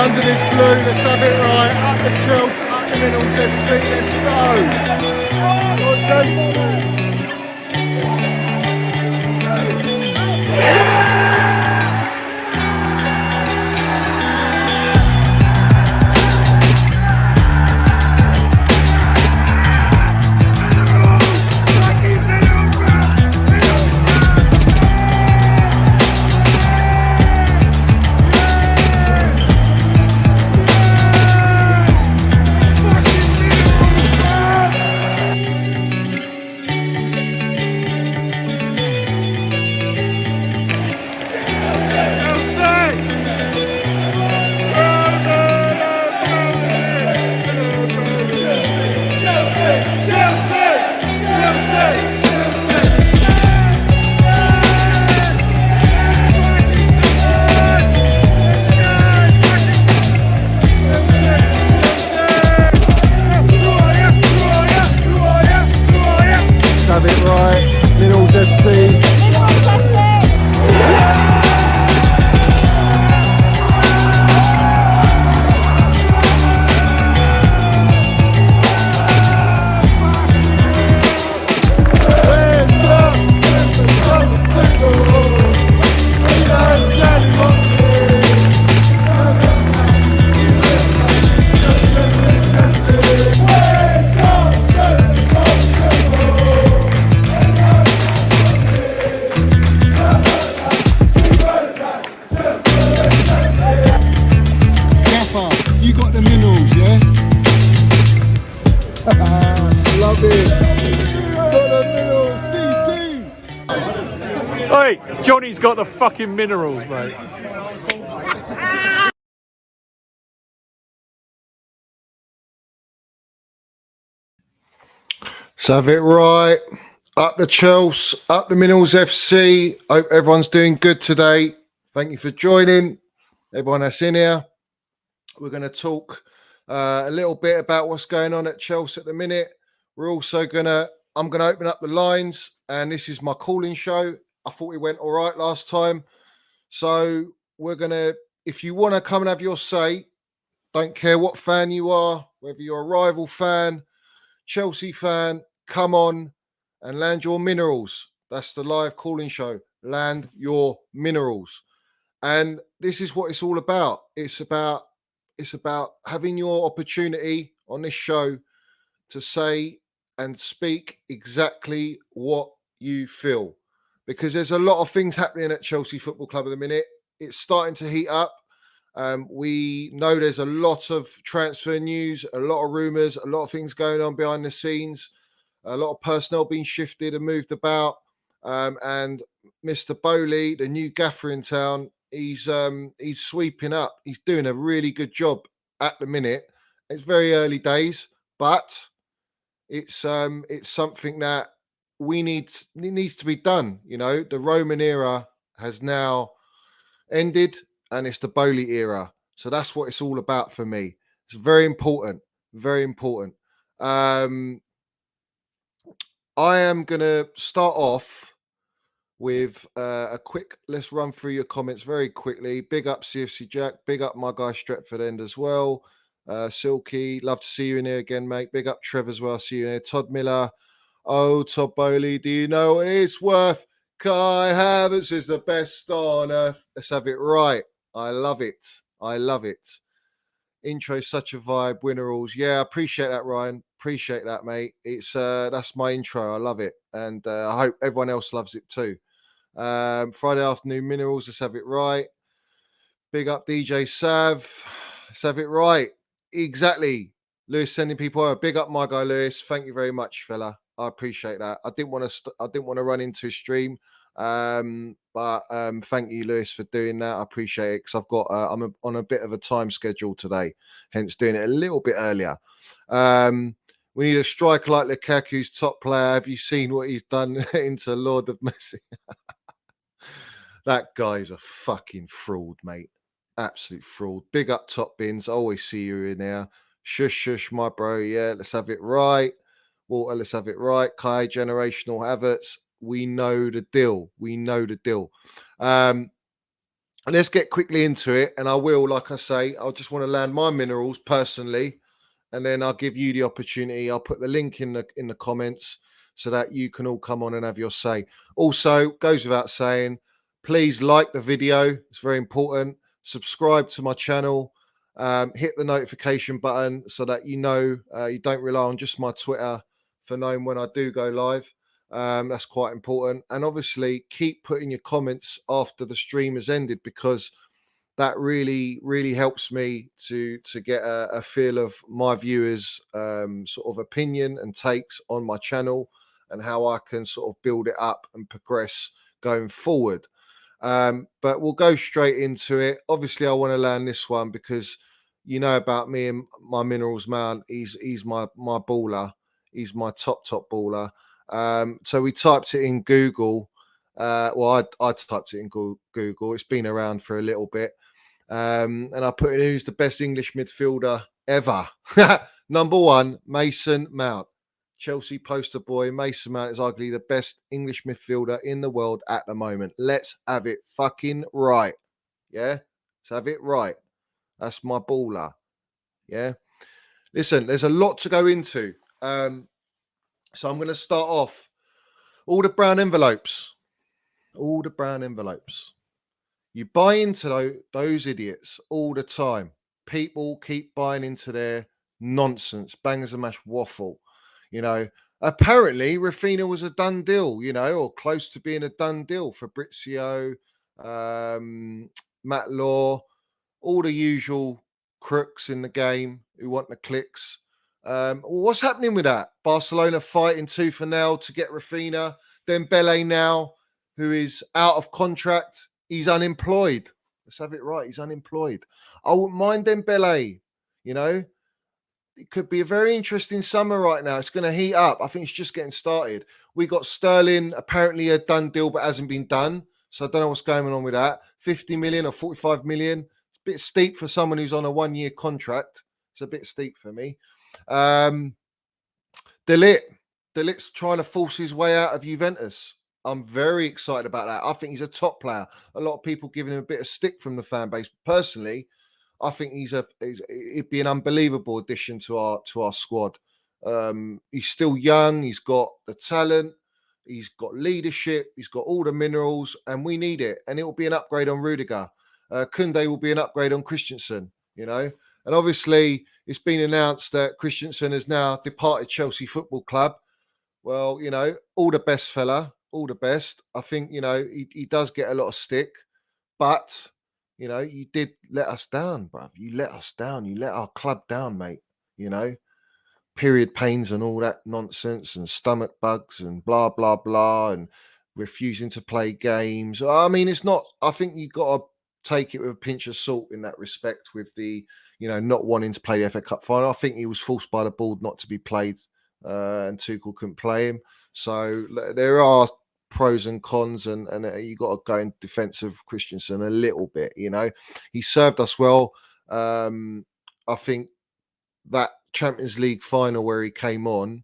under this blue. Let's have it right. Up the Chelsea, up the middle. Let's go. Have it right, Middles FC. You got the minerals, yeah? Love it. Got the minerals, TT. Hey, Johnny's got the fucking minerals, mate. Let's have it right. Up the Chelsea, up the Minerals FC. Hope everyone's doing good today. Thank you for joining. Everyone that's in here. We're going to talk a little bit about what's going on at Chelsea at the minute. We're also I'm going to open up the lines, and this is my calling show. I thought it went all right last time. So we're going to, if you want to come and have your say, don't care what fan you are, whether you're a rival fan, Chelsea fan, come on and land your minerals. That's the live calling show. Land your minerals. And this is what it's all about. It's about having your opportunity on this show to say and speak exactly what you feel. Because there's a lot of things happening at Chelsea Football Club at the minute. It's starting to heat up. We know there's a lot of transfer news, a lot of rumours, a lot of things going on behind the scenes, a lot of personnel being shifted and moved about. And Mr. Bowley, the new gaffer in town, he's sweeping up. He's doing a really good job at the minute. It's very early days, but it's something that it needs to be done. You know, the Roman era has now ended, and it's the Bowley era. So that's what it's all about for me. It's very important, very important. I am going to start off with a quick, let's run through your comments very quickly. Big up CFC Jack, big up my guy Stretford End as well. Silky, love to see you in here again, mate. Big up Trev as well, see you in here. Todd Miller, oh, Todd Bowley, do you know what it's worth? Kai Havertz is the best on earth. Let's have it right. I love it. I love it. Intro, such a vibe. Winnerals. Yeah, I appreciate that, Ryan. Appreciate that, mate. It's that's my intro. I love it. And I hope everyone else loves it too. Friday afternoon minerals. Let's have it right. Big up DJ Sav. Let's have it right. Exactly. Lewis sending people over. Big up my guy Lewis. Thank you very much, fella. I appreciate that. I didn't want to run into his stream. But thank you, Lewis, for doing that. I appreciate it because I've got I'm on a bit of a time schedule today, hence doing it a little bit earlier. We need a striker like Lukaku's top player. Have you seen what he's done into Lord of Mercy? That guy's a fucking fraud, mate. Absolute fraud. Big up Top Bins. I always see you in there. Shush, shush, my bro. Yeah, let's have it right. Walter, let's have it right. Kai, generational Havertz. We know the deal. We know the deal. let's get quickly into it. And I will, like I say, I just want to land my minerals personally, and then I'll give you the opportunity. I'll put the link in the comments so that you can all come on and have your say. Also, goes without saying, please like the video. It's very important. Subscribe to my channel. Hit the notification button so that you know you don't rely on just my Twitter for knowing when I do go live. That's quite important. And obviously, keep putting your comments after the stream has ended, because that really helps me to get a feel of my viewers' sort of opinion and takes on my channel, and how I can sort of build it up and progress going forward. But we'll go straight into it. Obviously, I want to learn this one because you know about me and my minerals man. He's my baller. He's my top baller. So we typed it in Google. I typed it in Google. It's been around for a little bit. And I put in who's the best English midfielder ever. Number one, Mason Mount. Chelsea poster boy. Mason Mount is arguably the best English midfielder in the world at the moment. Let's have it fucking right. Yeah? Let's have it right. That's my baller. Yeah? Listen, there's a lot to go into. So I'm going to start off. All the brown envelopes. All the brown envelopes. You buy into those idiots all the time. People keep buying into their nonsense, bangers and mash waffle. You know, apparently Rafinha was a done deal, you know, or close to being a done deal. Fabrizio, Matt Law, all the usual crooks in the game who want the clicks. What's happening with that? Barcelona fighting tooth and nail to get Rafinha. Dembele now, who is out of contract. He's unemployed. Let's have it right. He's unemployed. I wouldn't mind Dembele. You know, it could be a very interesting summer right now. It's going to heat up. I think it's just getting started. We got Sterling, apparently a done deal, but hasn't been done. So I don't know what's going on with that. 50 million or 45 million. It's a bit steep for someone who's on a 1-year contract. It's a bit steep for me. Delit's trying to force his way out of Juventus. I'm very excited about that. I think he's a top player. A lot of people giving him a bit of stick from the fan base. Personally, I think it'd be an unbelievable addition to our squad. He's still young. He's got the talent. He's got leadership. He's got all the minerals, and we need it. And it will be an upgrade on Rudiger. Koundé will be an upgrade on Christensen. You know, and obviously it's been announced that Christensen has now departed Chelsea Football Club. Well, you know, all the best, fella. All the best. I think, you know, he does get a lot of stick, but, you know, you did let us down, bruv. You let us down. You let our club down, mate. You know, period pains and all that nonsense and stomach bugs and blah, blah, blah, and refusing to play games. I mean, it's not, I think you got to take it with a pinch of salt in that respect with the, you know, not wanting to play the FA Cup final. I think he was forced by the board not to be played, and Tuchel couldn't play him. So there are pros and cons, and you got to go in defense of Christensen a little bit. You know, he served us well. I think that Champions League final where he came on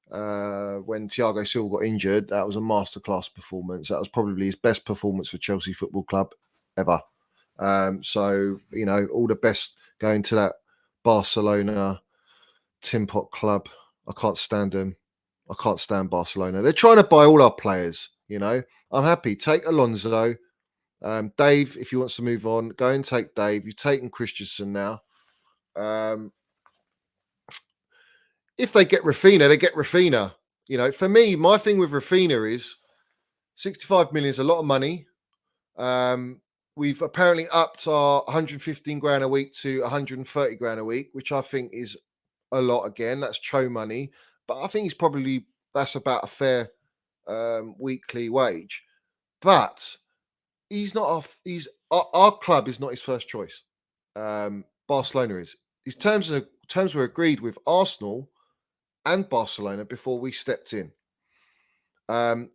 when Thiago Silva got injured, that was a masterclass performance. That was probably his best performance for Chelsea Football Club ever. So, you know, all the best going to that Barcelona Tin Pot club. I can't stand them. I can't stand Barcelona. They're trying to buy all our players, you know. I'm happy. Take Alonso. Dave, if he wants to move on, go and take Dave. You've taken Christensen now. If they get Rafinha, they get Rafinha. You know, for me, my thing with Rafinha is 65 million is a lot of money. We've apparently upped our 115 grand a week to 130 grand a week, which I think is a lot again. That's Cho money. But I think that's about a fair weekly wage. But our club is not his first choice. Barcelona is. His terms were agreed with Arsenal and Barcelona before we stepped in.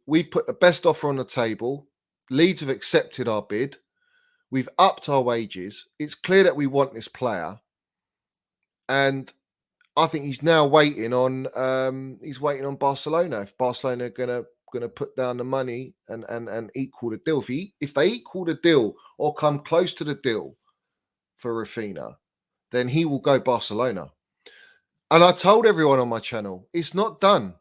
We've put the best offer on the table. Leeds have accepted our bid. We've upped our wages. It's clear that we want this player. And I think he's now waiting on Barcelona. If Barcelona are going to going to put down the money and equal the deal. If they equal the deal or come close to the deal for Rafinha, then he will go Barcelona. And I told everyone on my channel, it's not done.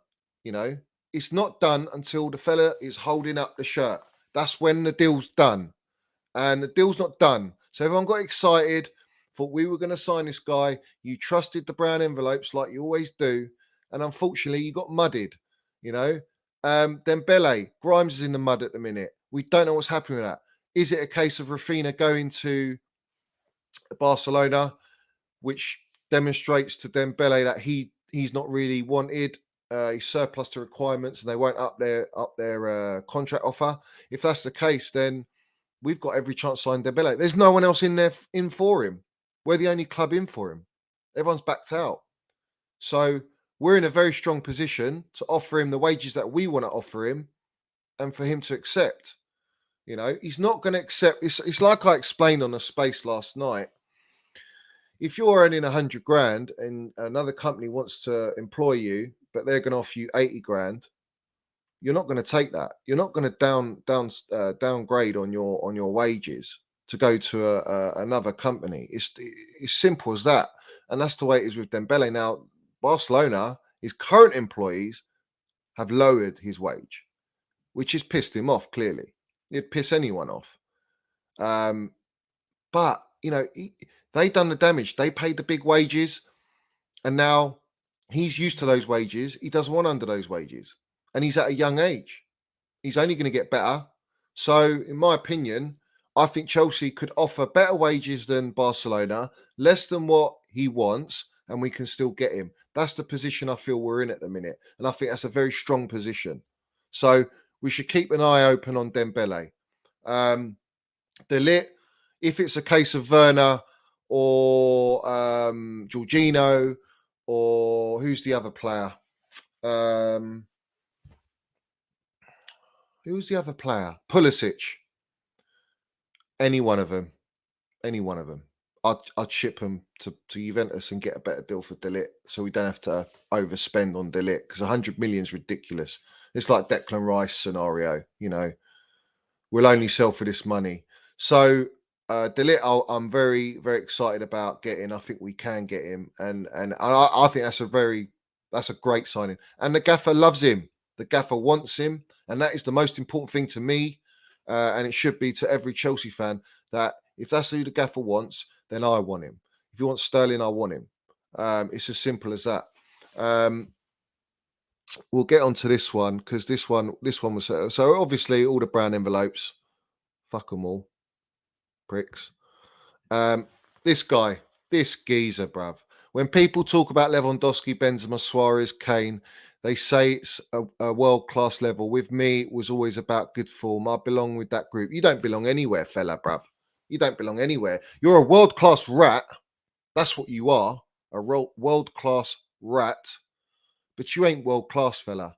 It's not done until the fella is holding up the shirt. That's when the deal's done. And the deal's not done. So everyone got excited, thought we were going to sign this guy. You trusted the brown envelopes like you always do. And unfortunately, you got mudded. Dembele, Grimes is in the mud at the minute. We don't know what's happening with that. Is it a case of Rafinha going to Barcelona, which demonstrates to Dembele that he's not really wanted? He's surplus to requirements, and they won't up their contract offer. If that's the case, then we've got every chance to sign Dembele. There's no one else in there in for him. We're the only club in for him. Everyone's backed out. So we're in a very strong position to offer him the wages that we want to offer him and for him to accept. He's not going to accept. It's like I explained on a space last night. If you're earning 100 grand and another company wants to employ you, but they're going to offer you 80 grand, you're not going to take that. You're not going to downgrade on your wages to go to another company. It's simple as that, and that's the way it is with Dembele. Now, Barcelona, his current employees, have lowered his wage, which has pissed him off. Clearly, it'd piss anyone off. But they done the damage. They paid the big wages, and now he's used to those wages. He doesn't want under those wages. And he's at a young age. He's only going to get better. So, in my opinion, I think Chelsea could offer better wages than Barcelona, less than what he wants, and we can still get him. That's the position I feel we're in at the minute. And I think that's a very strong position. So, we should keep an eye open on Dembele. De Ligt, if it's a case of Werner or Jorginho, or who's the other player? Who's the other player? Pulisic. Any one of them. I'd ship them to Juventus and get a better deal for De Ligt, so we don't have to overspend on De Ligt, because 100 million is ridiculous. It's like Declan Rice scenario. We'll only sell for this money. So De Ligt, I'm very, very excited about getting. I think we can get him, and I think that's a great signing. And the gaffer loves him. The gaffer wants him, and that is the most important thing to me, and it should be to every Chelsea fan, that if that's who the gaffer wants, then I want him. If you want Sterling, I want him. It's as simple as that. We'll get on to this one, because this one was so obviously all the brown envelopes. Fuck them all, pricks. This geezer, bruv. When people talk about Lewandowski, Benzema, Suarez, Kane, they say it's a world-class level. With me, it was always about good form. I belong with that group. You don't belong anywhere, fella, bruv. You don't belong anywhere. You're a world-class rat. That's what you are, a world-class rat. But you ain't world-class, fella.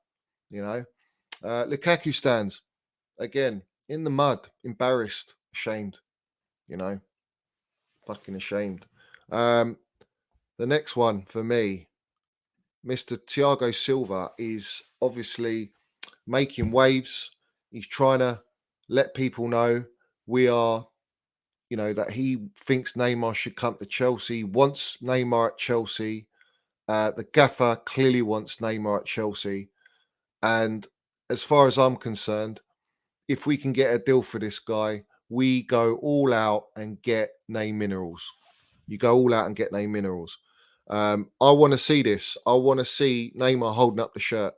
Lukaku stands, again, in the mud, embarrassed, ashamed. Fucking ashamed. The next one for me, Mr. Thiago Silva, is obviously making waves. He's trying to let people know that he thinks Neymar should come to Chelsea, wants Neymar at Chelsea. The gaffer clearly wants Neymar at Chelsea. And as far as I'm concerned, if we can get a deal for this guy, we go all out and get name minerals. You go all out and get name minerals. I want to see this. I want to see Neymar holding up the shirt.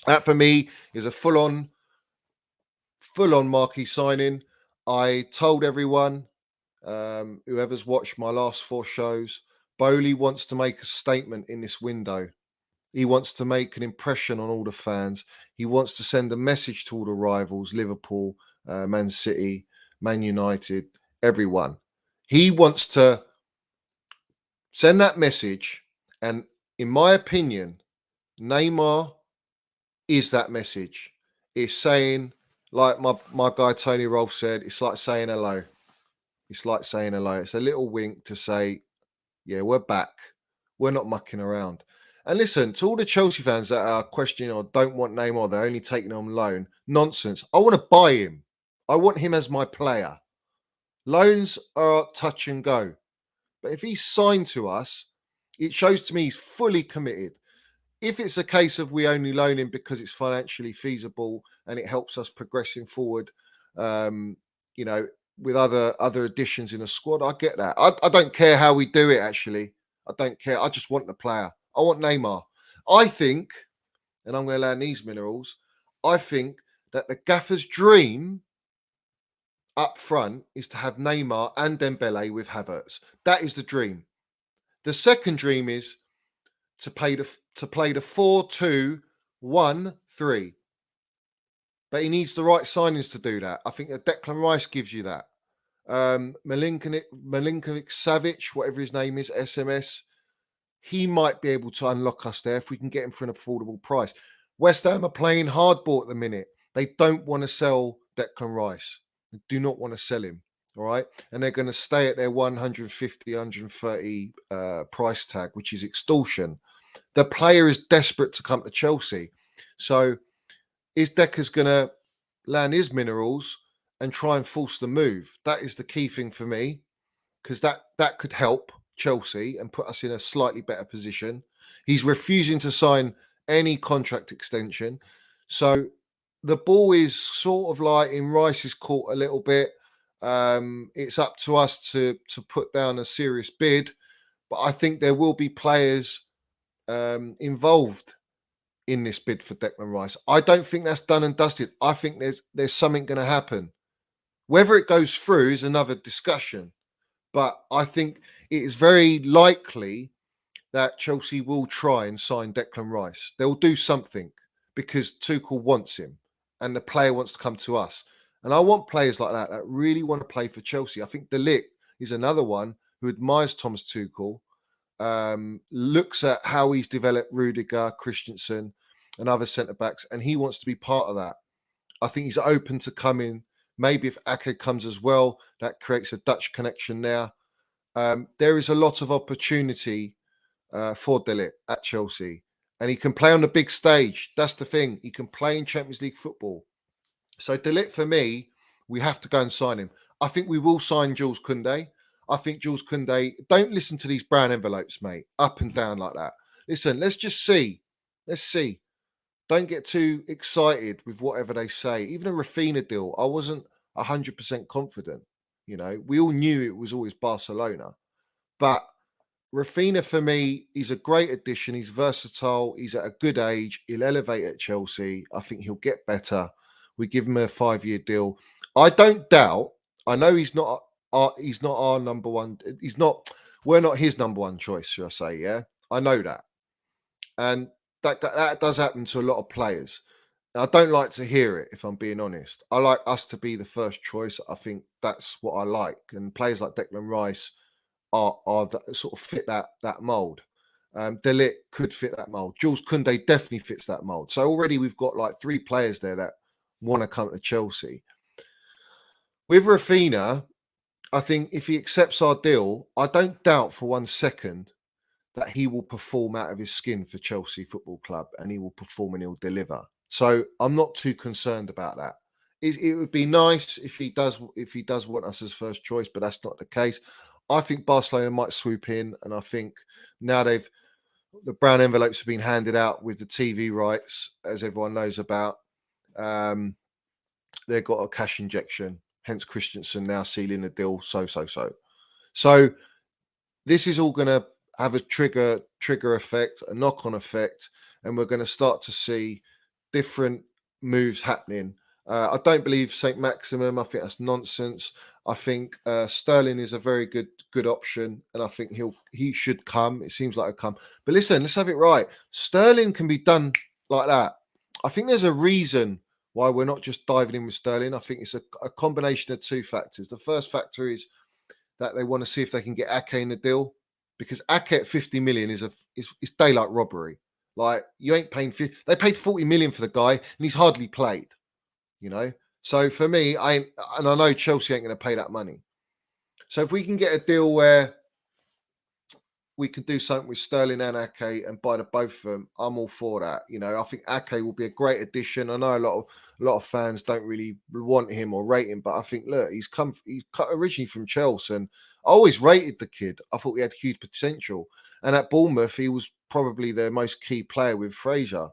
That for me is a full-on marquee signing. I told everyone, whoever's watched my last 4 shows, Bowley wants to make a statement in this window. He wants to make an impression on all the fans. He wants to send a message to all the rivals, Liverpool, Man City, Man United, everyone. He wants to send that message. And in my opinion, Neymar is that message. It's saying, like my guy Tony Rolfe said, it's like saying hello. It's like saying hello. It's a little wink to say, yeah, we're back. We're not mucking around. And listen, to all the Chelsea fans that are questioning or don't want Neymar, they're only taking him on loan. Nonsense. I want to buy him. I want him as my player. Loans are touch and go. But if he's signed to us, it shows to me he's fully committed. If it's a case of we only loan him because it's financially feasible and it helps us progressing forward, you know, with other additions in a squad, I get that. I don't care how we do it, actually. I don't care. I just want the player. I want Neymar. I think, and I'm going to land these minerals, I think that the gaffer's dream up front is to have Neymar and Dembele with Havertz. That is the dream. The second dream is to play the 4-2-1-3. But he needs the right signings to do that. I think that Declan Rice gives you that. Milinkovic Savic, whatever his name is, SMS, he might be able to unlock us there if we can get him for an affordable price. West Ham are playing hardball at the minute. They don't want to sell Declan Rice. They do not want to sell him. All right. And they're going to stay at their 150, 130 price tag, which is extortion. The player is desperate to come to Chelsea. So is Decker's going to land his minerals and try and force the move? That is the key thing for me, because that could help Chelsea and put us in a slightly better position. He's refusing to sign any contract extension. So the ball is sort of like in Rice's court a little bit. It's up to us to put down a serious bid. But I think there will be players involved in this bid for Declan Rice. I don't think that's done and dusted. I think there's something going to happen. Whether it goes through is another discussion. But I think it is very likely that Chelsea will try and sign Declan Rice. They'll do something because Tuchel wants him and the player wants to come to us. And I want players like that really want to play for Chelsea. I think De Ligt is another one who admires Thomas Tuchel, looks at how he's developed Rudiger, Christensen and other centre-backs, and he wants to be part of that. I think he's open to coming. Maybe if Ake comes as well, that creates a Dutch connection there. There is a lot of opportunity for De Ligt at Chelsea. And he can play on the big stage. That's the thing. He can play in Champions League football. So De Ligt, for me, we have to go and sign him. I think we will sign Jules Koundé. I think Jules Koundé, don't listen to these brown envelopes, mate, up and down like that. Listen, let's just see. Let's see. Don't get too excited with whatever they say. Even a Rafinha deal, I wasn't 100% confident. You know, we all knew it was always Barcelona. But Rafinha, for me, he's a great addition. He's versatile. He's at a good age. He'll elevate at Chelsea. I think he'll get better. We give him a 5-year deal. I don't doubt. I know he's not our number one. We're not his number one choice, should I say? Yeah, I know that, and that does happen to a lot of players. I don't like to hear it, if I'm being honest. I like us to be the first choice. I think that's what I like, and players like Declan Rice are sort of fit that mold. De Ligt could fit that mold. Jules Koundé definitely fits that mold. So already we've got like 3 players there that want to come to Chelsea. With Rafinha, I think if he accepts our deal, I don't doubt for 1 second that he will perform out of his skin for Chelsea Football Club, and he will perform and he'll deliver. So I'm not too concerned about that. It would be nice if he does want us as first choice, but that's not the case. I think Barcelona might swoop in, and I think now the brown envelopes have been handed out with the TV rights, as everyone knows about. They've got a cash injection, hence Christensen now sealing the deal. So this is all going to have a trigger effect, a knock-on effect, and we're going to start to see different moves happening. I don't believe St. Maximum. I think that's nonsense. I think Sterling is a very good option, and I think he should come. It seems like he'll come. But listen, let's have it right. Sterling can be done like that. I think there's a reason why we're not just diving in with Sterling. I think it's a combination of 2 factors. The first factor is that they want to see if they can get Ake in the deal, because Ake at 50 million is daylight robbery. Like, you ain't paying 50. They paid 40 million for the guy, and he's hardly played. You know, so for me, I know Chelsea ain't going to pay that money. So if we can get a deal where we can do something with Sterling and Ake and buy the both of them, I'm all for that. You know, I think Ake will be a great addition. I know a lot of fans don't really want him or rate him, but I think look, he's originally from Chelsea, and I always rated the kid. I thought he had huge potential, and at Bournemouth, he was probably their most key player with Fraser.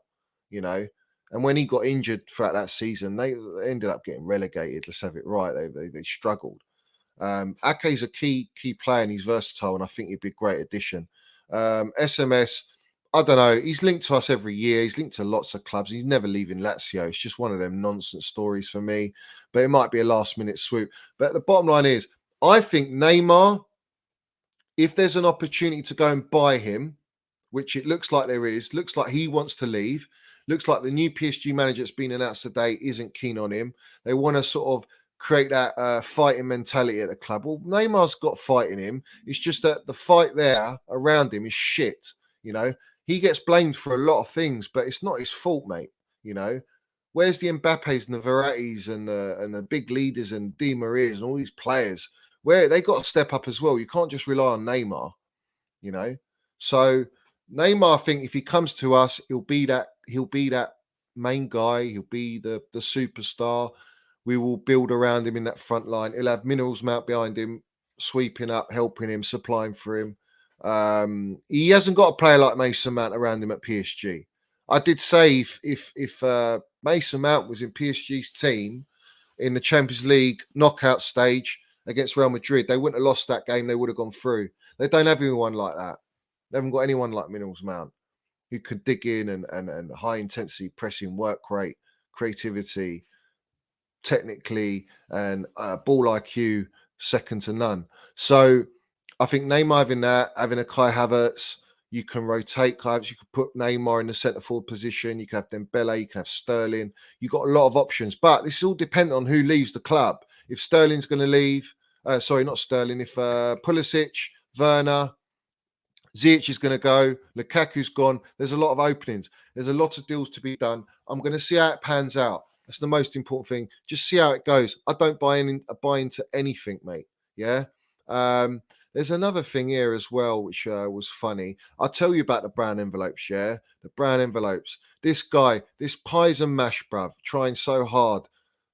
You know, and when he got injured throughout that season, they ended up getting relegated. Let's have it right. They struggled. Ake's a key player and he's versatile, and I think he'd be a great addition. SMS, I don't know. He's linked to us every year. He's linked to lots of clubs. He's never leaving Lazio. It's just one of them nonsense stories for me. But it might be a last-minute swoop. But the bottom line is, I think Neymar, if there's an opportunity to go and buy him, which it looks like there is, looks like he wants to leave. Looks like the new PSG manager that's been announced today isn't keen on him. They want to sort of create that fighting mentality at the club. Well, Neymar's got fight in him. It's just that the fight there around him is shit. You know, he gets blamed for a lot of things, but it's not his fault, mate. You know, where's the Mbappes and the Verrattis and the big leaders and Di Marias and all these players? Where they got to step up as well. You can't just rely on Neymar. You know, so Neymar, I think if he comes to us, he'll be that main guy. He'll be the superstar. We will build around him in that front line. He'll have Minerals Mount behind him, sweeping up, helping him, supplying for him. He hasn't got a player like Mason Mount around him at PSG. I did say if Mason Mount was in PSG's team in the Champions League knockout stage against Real Madrid, they wouldn't have lost that game. They would have gone through. They don't have anyone like that. They haven't got anyone like Minerals Mount who could dig in and high intensity pressing, work rate, creativity, technically, and ball IQ second to none. So I think Neymar having a Kai Havertz, you can rotate Kai Havertz, you could put Neymar in the centre forward position, you can have Dembele, you can have Sterling. You've got a lot of options, but this is all dependent on who leaves the club. If Sterling's going to leave, sorry, not Sterling, if Pulisic, Werner, Ziyech is going to go, Lukaku's gone. There's a lot of openings. There's a lot of deals to be done. I'm going to see how it pans out. That's the most important thing. Just see how it goes. I don't buy into anything, mate. Yeah. There's another thing here as well, which was funny. I'll tell you about the brown envelopes, yeah? The brown envelopes. This guy, this pies and mash, bruv, trying so hard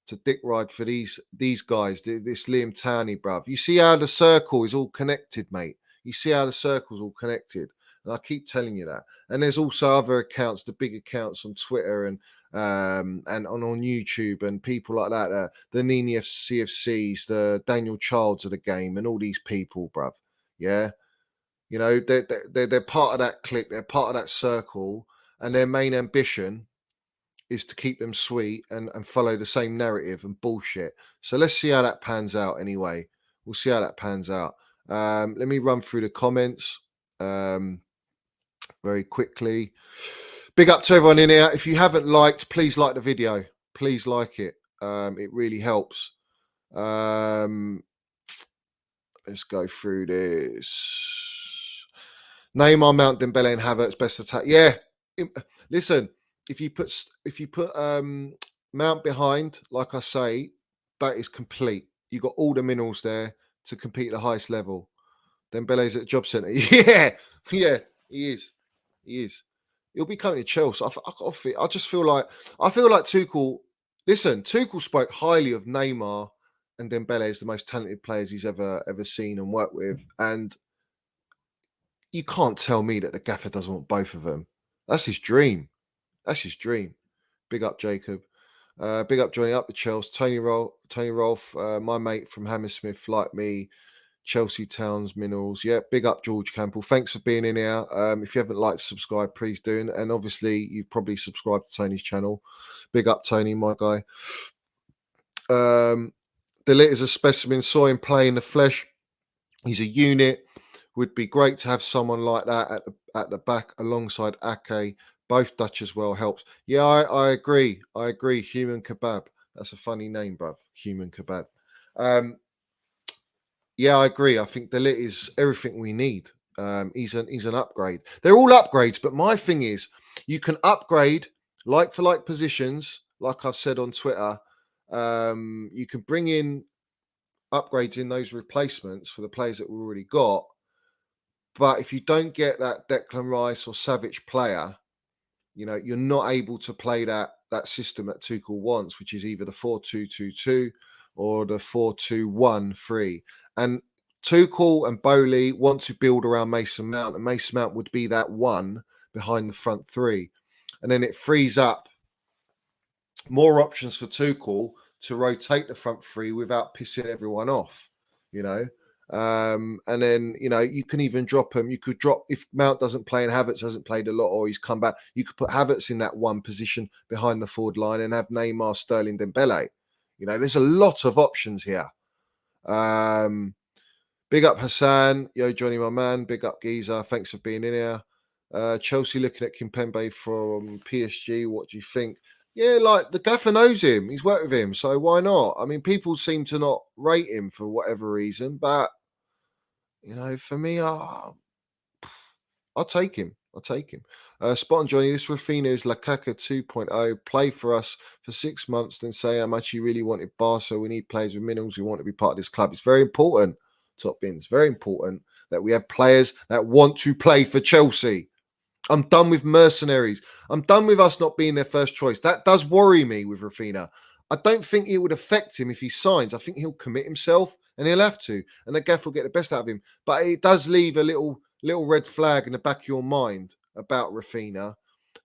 to dick ride for these guys, this Liam Towney, bruv. You see how the circle is all connected, mate. You see how the circle's all connected. And I keep telling you that. And there's also other accounts, the big accounts on Twitter and on YouTube and people like that, the Nini CFCs, the Daniel Childs of the game, and all these people, bruv. Yeah. You know, they're part of that clique, they're part of that circle, and their main ambition is to keep them sweet and follow the same narrative and bullshit. So let's see how that pans out anyway. We'll see how that pans out. Let me run through the comments very quickly. Big up to everyone in here. If you haven't liked, please like the video. Please like it. It really helps. Let's go through this. Neymar, Mount, Dembele, and Havertz best attack. Yeah. Listen, if you put Mount behind, like I say, that is complete. You got all the minerals there to compete at the highest level. Dembele's at the job centre. Yeah, he is. He'll be coming to Chelsea. I just feel like Tuchel. Listen, Tuchel spoke highly of Neymar and Dembele as the most talented players he's ever seen and worked with, and you can't tell me that the gaffer doesn't want both of them. That's his dream. Big up, Jacob. Big up, joining up the Chelsea. Tony Rolfe, my mate from Hammersmith, like me. Chelsea Towns Minerals. Yeah, big up George Campbell. Thanks for being in here. If you haven't liked, subscribe, please do. And obviously, you've probably subscribed to Tony's channel. Big up Tony, my guy. The Lit is a specimen. Saw him play in the flesh. He's a unit. Would be great to have someone like that at the back alongside Ake. Both Dutch as well helps. Yeah, I agree. Human Kebab. That's a funny name, bruv. Human Kebab. Yeah, I agree. I think the Lit is everything we need. He's an upgrade. They're all upgrades, but my thing is, you can upgrade like for like positions, like I've said on Twitter. You can bring in upgrades in those replacements for the players that we already got, But if you don't get that Declan Rice or Savic player, you're not able to play that system that Tuchel wants, which is either the 4-2-2-2 or the 4-2-1-3. And Tuchel and Bowley want to build around Mason Mount, and Mason Mount would be that one behind the front three. And then it frees up more options for Tuchel to rotate the front three without pissing everyone off, and then, you can even drop him. You could drop, if Mount doesn't play and Havertz hasn't played a lot or he's come back, you could put Havertz in that one position behind the forward line and have Neymar, Sterling, Dembele. There's a lot of options here. Big up Hassan. Yo, Johnny, my man. Big up Giza. Thanks for being in here. Chelsea looking at Kimpembe from PSG. What do you think? Yeah, like the gaffer knows him. He's worked with him, so why not? I mean, people seem to not rate him for whatever reason, but for me, I'll take him. Spot on, Johnny. This Rafinha is Lukaku 2.0. Play for us for 6 months, then say how much you really wanted Barca. We need players with minerals who want to be part of this club. It's very important, Top Bins. Very important that we have players that want to play for Chelsea. I'm done with mercenaries. I'm done with us not being their first choice. That does worry me with Rafinha. I don't think it would affect him if he signs. I think he'll commit himself and he'll have to. And the gaff will get the best out of him. But it does leave a little red flag in the back of your mind about Rafinha.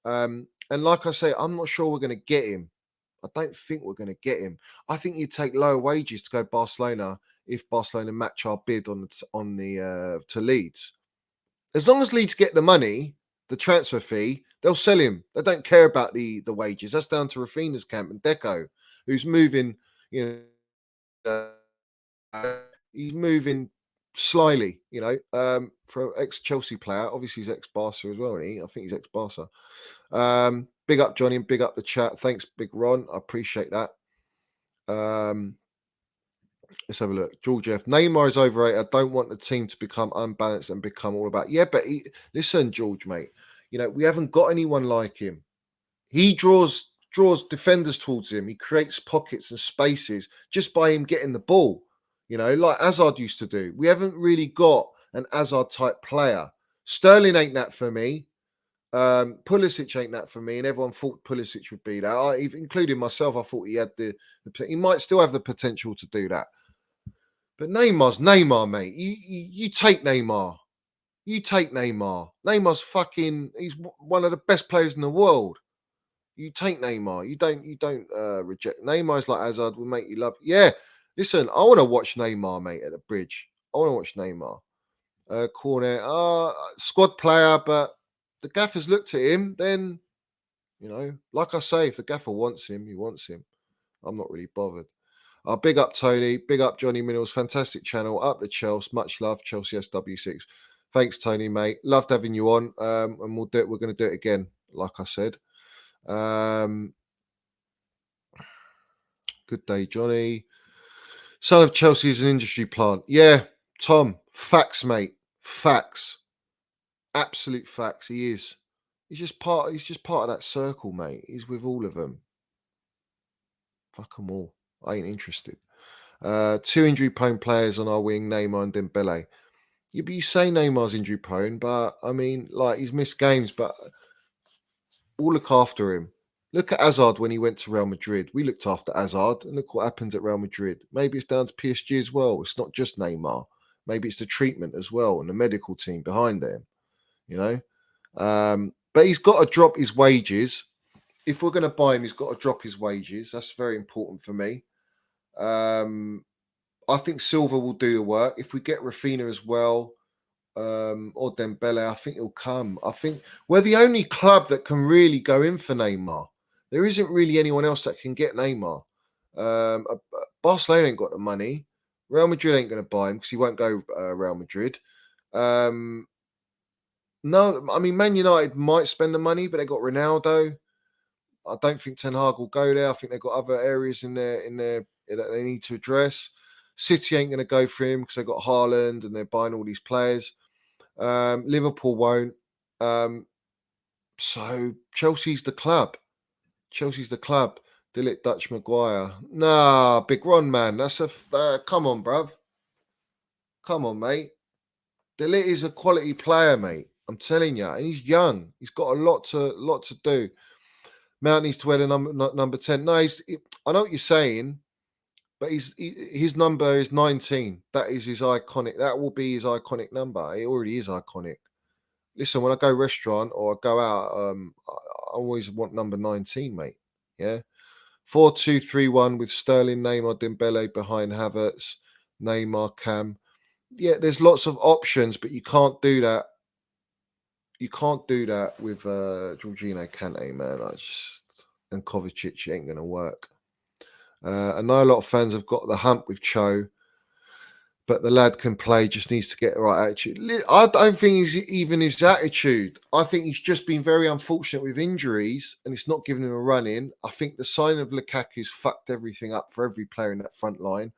And like I say, I'm not sure we're going to get him. I don't think we're going to get him. I think you'd take lower wages to go Barcelona if Barcelona match our bid to Leeds. As long as Leeds get the money, the transfer fee, they'll sell him. They don't care about the wages. That's down to Rafinha's camp and Deco, who's moving, he's moving slyly, for an ex-Chelsea player. Obviously, he's ex-Barca as well, isn't he? I think he's ex-Barca. Big up, Johnny, and big up the chat. Thanks, Big Ron. I appreciate that. Let's have a look. George F. Neymar is overrated. I don't want the team to become unbalanced and become all about. Yeah, but listen, George, mate. We haven't got anyone like him. He draws defenders towards him. He creates pockets and spaces just by him getting the ball. Like Hazard used to do. We haven't really got an Hazard type player. Sterling ain't that for me. Pulisic ain't that for me, and everyone thought Pulisic would be that. Including myself, I thought he had he might still have the potential to do that. But Neymar's Neymar, mate. You take Neymar. You take Neymar. Neymar's he's one of the best players in the world. You take Neymar. You don't reject. Neymar's like Hazard will make you love. Yeah, listen, I want to watch Neymar, mate, at the bridge. I want to watch Neymar. Corner, squad player, but the gaffer's looked at him, then, like I say, if the gaffer wants him, he wants him. I'm not really bothered. Big up, Tony. Big up, Johnny Minnels. Fantastic channel. Up the Chelsea. Much love, Chelsea SW6. Thanks, Tony, mate. Loved having you on. And we're going to do it again, like I said. Good day, Johnny. Son of Chelsea is an industry plant. Yeah, Tom. Facts, mate. Facts. Absolute facts. He is. He's just part of that circle, mate. He's with all of them. Fuck them all. I ain't interested. 2 injury-prone players on our wing, Neymar and Dembele. Yeah, but you say Neymar's injury-prone, but I mean, like, he's missed games, but we'll look after him. Look at Hazard when he went to Real Madrid. We looked after Hazard, and look what happened at Real Madrid. Maybe it's down to PSG as well. It's not just Neymar. Maybe it's the treatment as well and the medical team behind them, But he's got to drop his wages. If we're going to buy him, he's got to drop his wages. That's very important for me. I think Silva will do the work. If we get Rafinha as well, or Dembele, I think he'll come. I think we're the only club that can really go in for Neymar. There isn't really anyone else that can get Neymar. Barcelona ain't got the money. Real Madrid ain't going to buy him because he won't go Real Madrid. No, I mean, Man United might spend the money, but they got Ronaldo. I don't think Ten Hag will go there. I think they've got other areas in there that they need to address. City ain't going to go for him because they've got Haaland and they're buying all these players. Liverpool won't. So Chelsea's the club. Dillit Dutch Maguire. Nah, Big Ron, man. That's come on, bruv. Come on, mate. De Ligt is a quality player, mate. I'm telling you, and he's young. He's got a lot to do. Mount needs to wear the number 10. No, I know what you're saying, but his number is 19. That is his iconic. That will be his iconic number. It already is iconic. Listen, when I go restaurant or I go out, I always want number 19, mate. Yeah. 4-2-3-1 with Sterling, Neymar, Dembele behind Havertz, Neymar, Cam. Yeah, there's lots of options, but you can't do that. You can't do that with Jorginho Kante, man. And Kovacic ain't going to work. I know a lot of fans have got the hump with Cho, but the lad can play, just needs to get the right attitude. I don't think he's even his attitude. I think he's just been very unfortunate with injuries and it's not giving him a run in. I think the sign of Lukaku's fucked everything up for every player in that front line.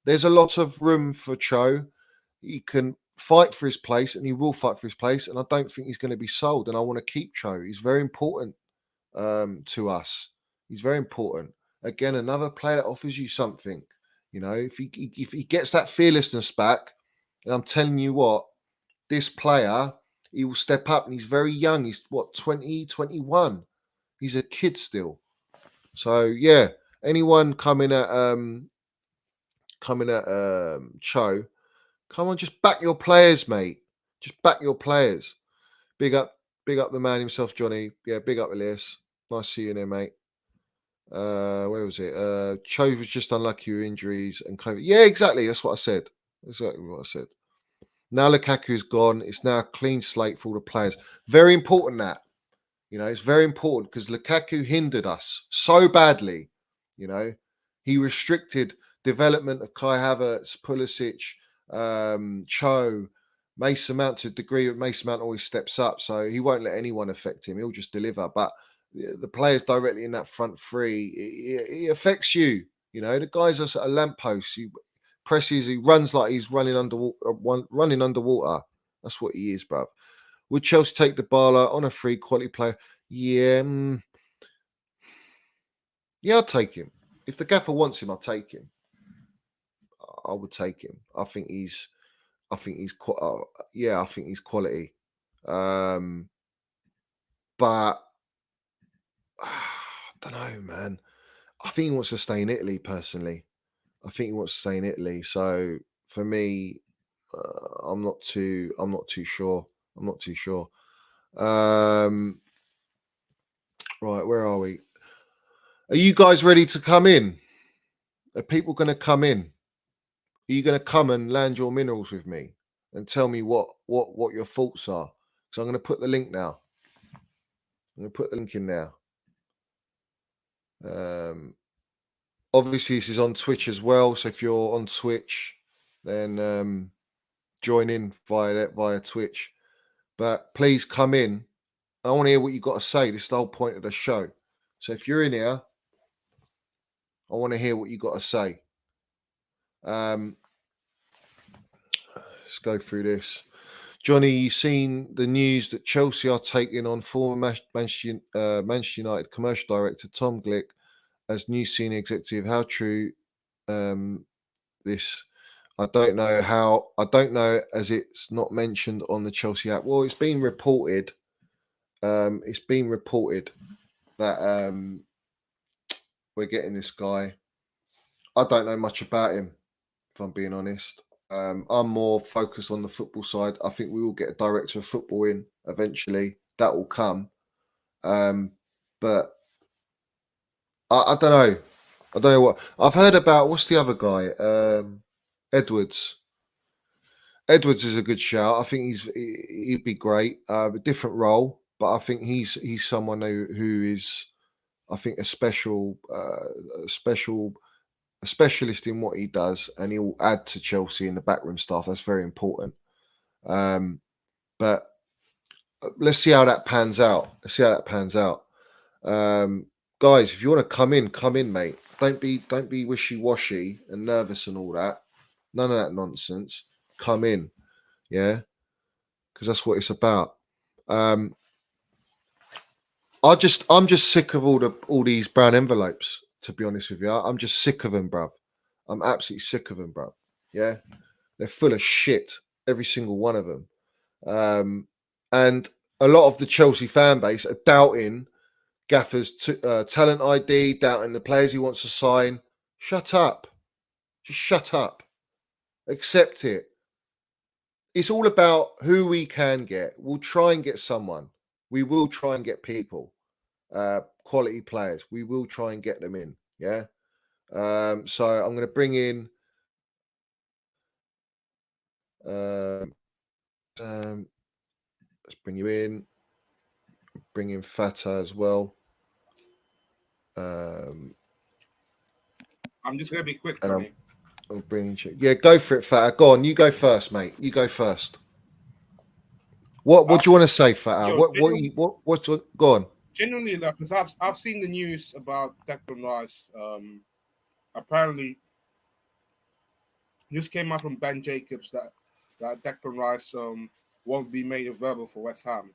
There's a lot of room for Cho. He can fight for his place and he will fight for his place. And I don't think he's going to be sold. And I want to keep Cho. He's very important to us. He's very important. Again, another player that offers you something. You know, if he gets that fearlessness back, and I'm telling you what, this player, he will step up and he's very young. He's 20, 21. He's a kid still. So yeah, anyone coming at Cho, come on, just back your players, mate. Just back your players. Big up the man himself, Johnny. Yeah, big up Elias. Nice to see you in there, mate. Where was it? Cho was just unlucky with injuries and COVID. Yeah, exactly. That's what I said. Exactly what I said. Now Lukaku's gone. It's now a clean slate for all the players. Very important that. You know, it's very important because Lukaku hindered us so badly. You know, he restricted development of Kai Havertz, Pulisic, Cho, Mason Mount to a degree, but Mason Mount always steps up, so he won't let anyone affect him. He'll just deliver. But the players directly in that front three, it affects you. You know, the guy's a lamppost. He presses, he runs like he's running underwater. That's what he is, bruv. Would Chelsea take the Dybala on a free quality player? Yeah. Yeah, I'll take him. If the gaffer wants him, I'll take him. I would take him. I think he's quality. But I don't know, man. I think he wants to stay in Italy personally. So for me, I'm not too sure. Right, where are we? Are you guys ready to come in? Are people going to come in? Are you going to come and land your minerals with me and tell me what your thoughts are? So I'm going to put the link now. I'm going to put the link in now. Obviously, this is on Twitch as well. So if you're on Twitch, then join in via Twitch. But please come in. I want to hear what you got to say. This is the whole point of the show. So if you're in here, I want to hear what you got to say. Let's go through this. Johnny, you seen the news that Chelsea are taking on former Manchester United commercial director Tom Glick as new senior executive. How true this? I don't know as it's not mentioned on the Chelsea app. Well, it's been reported. That we're getting this guy. I don't know much about him, if I'm being honest. I'm more focused on the football side. I think we will get a director of football in eventually. That will come. But I don't know. I don't know what I've heard about. What's the other guy? Edwards. Edwards is a good shout. I think he'd be great. A different role, but I think he's someone who is, I think, a specialist in what he does, and he'll add to Chelsea in the backroom staff. That's very important. But let's see how that pans out. Guys, if you want to come in, mate. Don't be wishy-washy and nervous and all that. None of that nonsense. Come in, yeah, because that's what it's about. I'm just sick of all these brown envelopes. To be honest with you, I'm just sick of them, bruv. I'm absolutely sick of them, bruv. Yeah, they're full of shit. every single one of them. And a lot of the Chelsea fan base are doubting Gaffer's talent ID, doubting the players he wants to sign. Shut up. Just shut up. Accept it. It's all about who we can get. We'll try and get someone. We will try and get people, quality players. We will try and get them in. Yeah. So I'm going to bring in let's bring you in. Bring in Fata as well. I'm just going to be quick, Johnny. I'll bring you. Yeah, go for it, Fata. Go on. You go first, mate. You go first. What do you want to say, Fata? What's go on? Genuinely, because I've seen the news about Declan Rice. Apparently, news came out from Ben Jacobs that Declan Rice won't be made available for West Ham.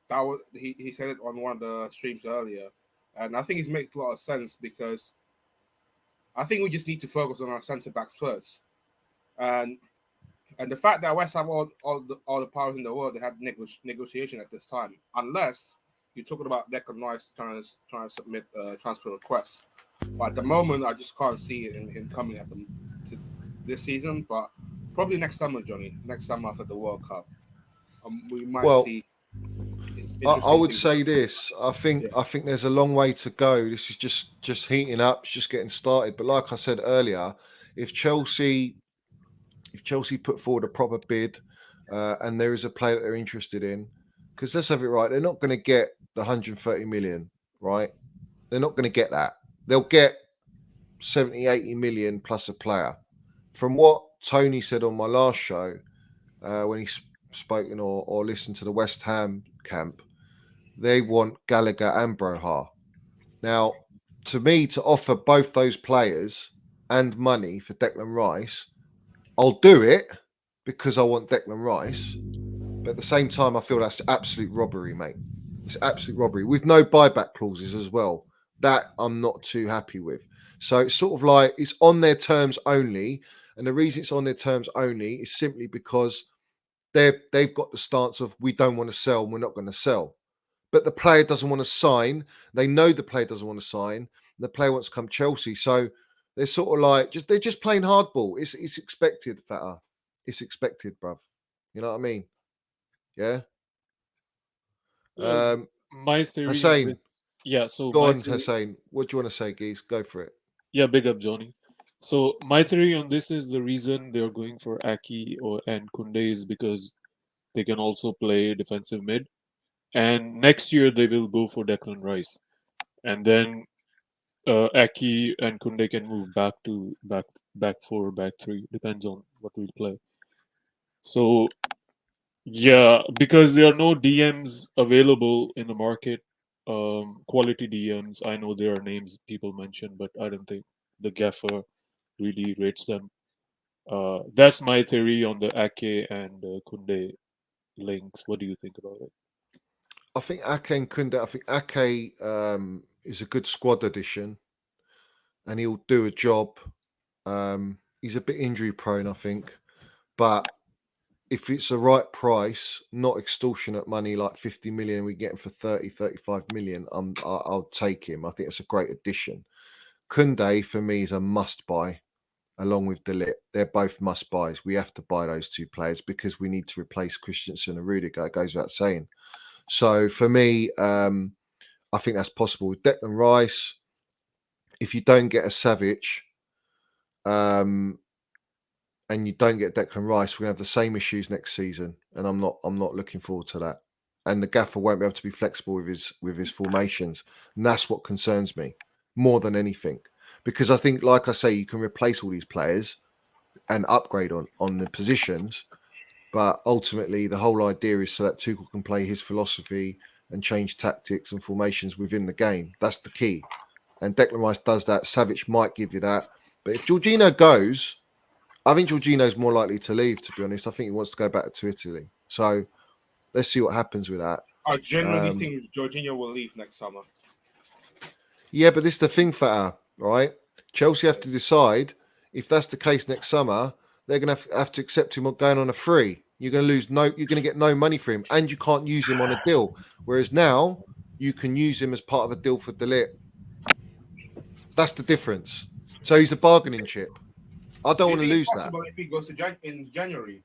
That was he said it on one of the streams earlier, and I think it makes a lot of sense because I think we just need to focus on our centre backs first, and the fact that West Ham all the powers in the world, they had negotiation at this time, unless you're talking about Declan Rice trying to submit transfer requests. But at the moment, I just can't see him coming at them to this season. But probably next summer, Johnny. Next summer after the World Cup, we might see. I would say this. I think there's a long way to go. This is just heating up. It's just getting started. But like I said earlier, if Chelsea put forward a proper bid and there is a player that they're interested in, because let's have it right, they're not going to get the 130 million, right? They're not going to get that. They'll get 70, 80 million plus a player. From what Tony said on my last show, when he spoken or listened to the West Ham camp, they want Gallagher and Broha. Now, to me, to offer both those players and money for Declan Rice, I'll do it because I want Declan Rice. But at the same time, I feel that's absolute robbery, mate. It's absolute robbery with no buyback clauses as well. That I'm not too happy with. So it's sort of like it's on their terms only. And the reason it's on their terms only is simply because they've got the stance of we don't want to sell and we're not going to sell. But the player doesn't want to sign. They know the player doesn't want to sign. The player wants to come Chelsea. So they're sort of like they're just playing hardball. It's expected, Fata. It's expected, bruv. You know what I mean? Yeah. My theory. Hussein. So go on, Hussein. What do you want to say, Geese? Go for it. Yeah, big up, Johnny. So my theory on this is the reason they're going for Aki and Kunde is because they can also play defensive mid, and next year they will go for Declan Rice, and then Aki and Kunde can move back to back four, back three, depends on what we play. So yeah, because there are no DMs available in the market, quality DMs. I know there are names people mention, but I don't think the gaffer really rates them. That's my theory on the Ake and Kunde links. What do you think about it? I think Ake and Kunde. I think Ake is a good squad addition, and he'll do a job. He's a bit injury prone, I think, but if it's the right price, not extortionate money like 50 million, we get him for 30, 35 million, I'll take him. I think it's a great addition. Kunde, for me, is a must-buy, along with De Ligt. They're both must-buys. We have to buy those two players because we need to replace Christensen and Rudiger. It goes without saying. So, for me, I think that's possible. With Declan Rice, if you don't get a Savage, and you don't get Declan Rice, we're gonna have the same issues next season, and I'm not looking forward to that. And the gaffer won't be able to be flexible with his formations, and that's what concerns me more than anything. Because I think, like I say, you can replace all these players and upgrade on the positions, but ultimately the whole idea is so that Tuchel can play his philosophy and change tactics and formations within the game. That's the key. And Declan Rice does that. Savic might give you that, but if Jorginho goes, I think Jorginho's more likely to leave, to be honest. I think he wants to go back to Italy. So let's see what happens with that. I generally think Jorginho will leave next summer. Yeah, but this is the thing, Fata, right? Chelsea have to decide if that's the case next summer, they're going to have to accept him going on a free. You're going to get no money for him, and you can't use him on a deal. Whereas now you can use him as part of a deal for De Ligt. That's the difference. So he's a bargaining chip. I don't Do you want to think it's lose that. possible if he goes to in January?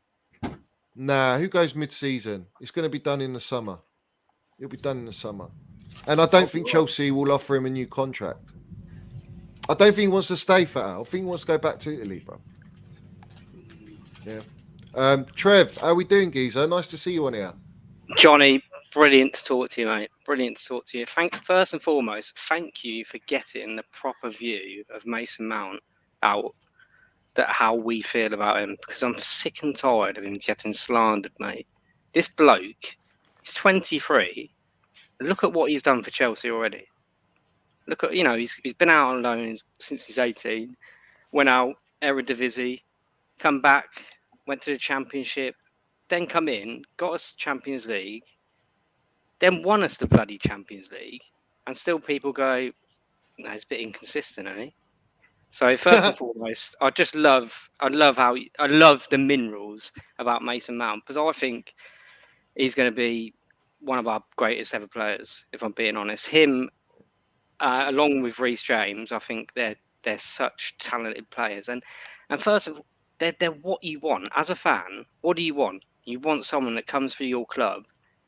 Nah, who goes mid-season? It's going to be done in the summer. It'll be done in the summer. And I don't think Chelsea will offer him a new contract. I don't think he wants to stay for that. I think he wants to go back to Italy, bro. Yeah. Trev, how are we doing, geezer? Nice to see you on here. Johnny, brilliant to talk to you, mate. Brilliant to talk to you. First and foremost, thank you for getting the proper view of Mason Mount out, that how we feel about him, because I'm sick and tired of him getting slandered, mate. This bloke, he's 23. Look at what he's done for Chelsea already. Look at, he's been out on loan since he's 18, went out, Eredivisie, come back, went to the Championship, then come in, got us Champions League, then won us the bloody Champions League, and still people go, no, it's a bit inconsistent, eh? So first and foremost, I love the minerals about Mason Mount, because I think he's going to be one of our greatest ever players, if I'm being honest. Him, along with Reece James, I think they're such talented players, and first of all, they're what you want as a fan. What do you want? You want someone that comes for your club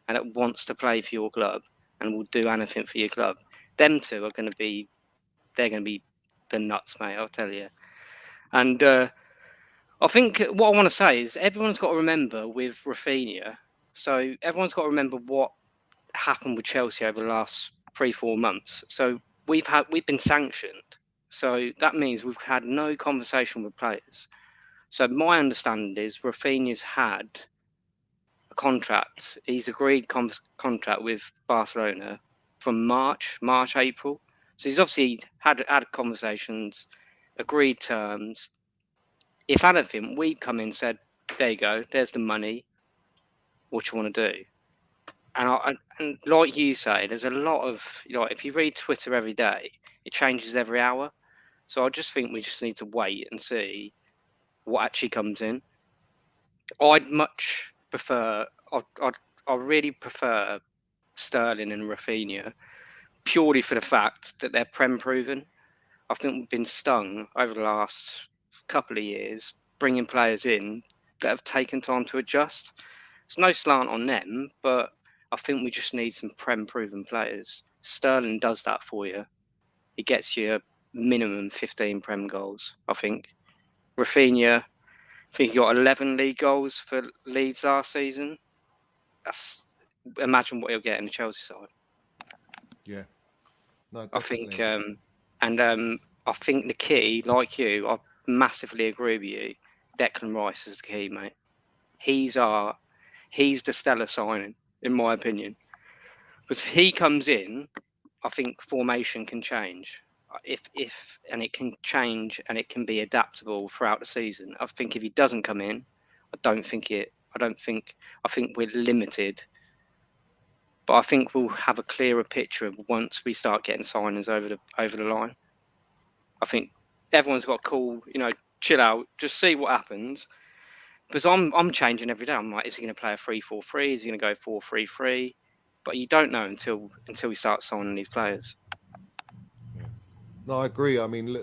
and that wants to play for your club and will do anything for your club. Them two are going to be the nuts, mate, I'll tell you. And I think what I want to say is everyone's got to remember with Rafinha. So everyone's got to remember what happened with Chelsea over the last 3-4 months. So we've been sanctioned. So that means we've had no conversation with players. So my understanding is Rafinha's had a contract. He's agreed contract with Barcelona from March, April. So he's obviously had conversations, agreed terms. If anything, we come in and said, there you go, there's the money. What you want to do? And like you say, there's a lot of, if you read Twitter every day, it changes every hour. So I just think we just need to wait and see what actually comes in. I'd much prefer, I really prefer Sterling and Rafinha, purely for the fact that they're Prem proven. I think we've been stung over the last couple of years, bringing players in that have taken time to adjust. It's no slant on them, but I think we just need some Prem proven players. Sterling does that for you. He gets you minimum 15 Prem goals, I think. Rafinha, I think he got 11 league goals for Leeds last season. Imagine what he'll get in the Chelsea side. Yeah. No, definitely. I think, I think the key, like you, I massively agree with you. Declan Rice is the key, mate. He's the stellar signing, in my opinion. Because if he comes in, I think formation can change. And it can change and it can be adaptable throughout the season. I think if he doesn't come in, I think we're limited. But I think we'll have a clearer picture of once we start getting signings over the line. I think everyone's got to cool, chill out, just see what happens. Because I'm changing every day. I'm like, is he going to play a 3-4-3? Is he going to go 4-3-3? But you don't know until we start signing these players. No, I agree. I mean,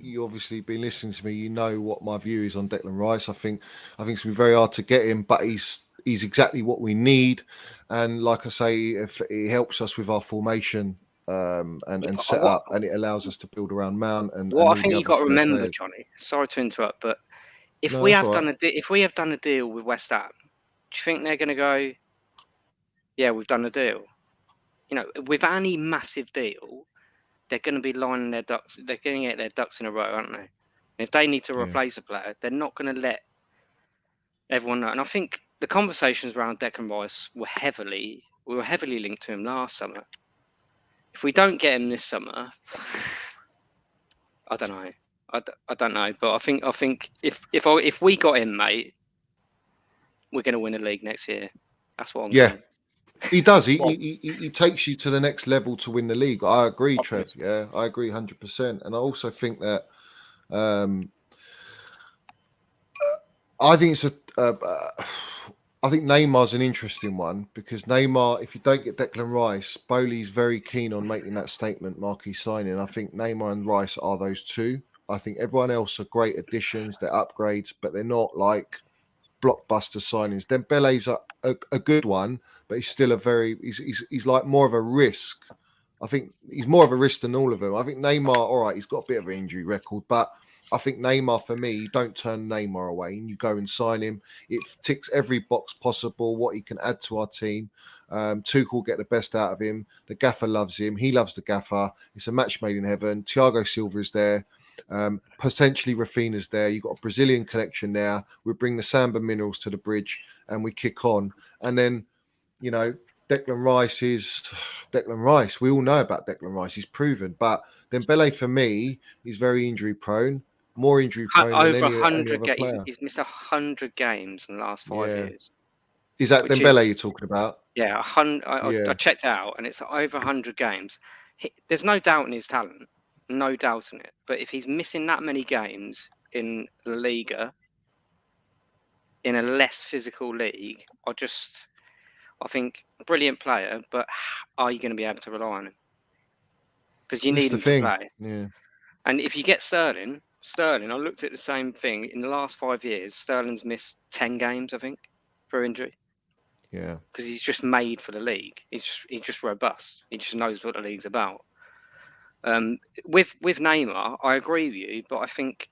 you obviously been listening to me. You know what my view is on Declan Rice. I think it's going to be very hard to get him, but he's exactly what we need. And like I say, if it helps us with our formation and set up, and it allows us to build around Mount and what I think you've got to remember, players. Johnny. Sorry to interrupt, but if we have done a deal with West Ham, do you think they're going to go? Yeah, we've done a deal. With any massive deal, they're going to be lining their ducks. They're going to get their ducks in a row, aren't they? And if they need to replace a player, they're not going to let everyone know. And I think the conversations around Declan Rice were heavily linked to him last summer. If we don't get him this summer, I don't know. I don't know, but I think if we got him, mate, we're going to win the league next year. That's what I'm saying. He does. He takes you to the next level to win the league. I agree, Trev. Yeah, I agree 100%. And I also think that I think it's I think Neymar's an interesting one because Neymar, if you don't get Declan Rice, Bowley's very keen on making that statement marquee signing. I think Neymar and Rice are those two. I think everyone else are great additions, they're upgrades, but they're not like blockbuster signings. Dembele's a good one, but he's still he's like more of a risk. I think he's more of a risk than all of them. I think Neymar, all right, he's got a bit of an injury record, but I think Neymar, for me, you don't turn Neymar away and you go and sign him. It ticks every box possible, what he can add to our team. Tuchel will get the best out of him. The gaffer loves him. He loves the gaffer. It's a match made in heaven. Thiago Silva is there. Potentially Rafinha's there. You've got a Brazilian connection there. We bring the Samba minerals to the bridge and we kick on. And then, you know, Declan Rice is Declan Rice. We all know about Declan Rice. He's proven. But Dembele, for me, is very injury prone. More injury prone than Over any 100 other player. He's missed 100 games in the last 5 years. Is that Dembele you're talking about? Yeah, I checked out, and it's over 100 games. There's no doubt in his talent, no doubt in it. But if he's missing that many games in La Liga, in a less physical league, I think brilliant player, but are you going to be able to rely on him? Because you need him to play. Yeah. And if you get Sterling, I looked at the same thing. In the last 5 years, Sterling's missed 10 games, I think, for injury. Yeah. Because he's just made for the league. He's just robust. He just knows what the league's about. With Neymar, I agree with you, but I think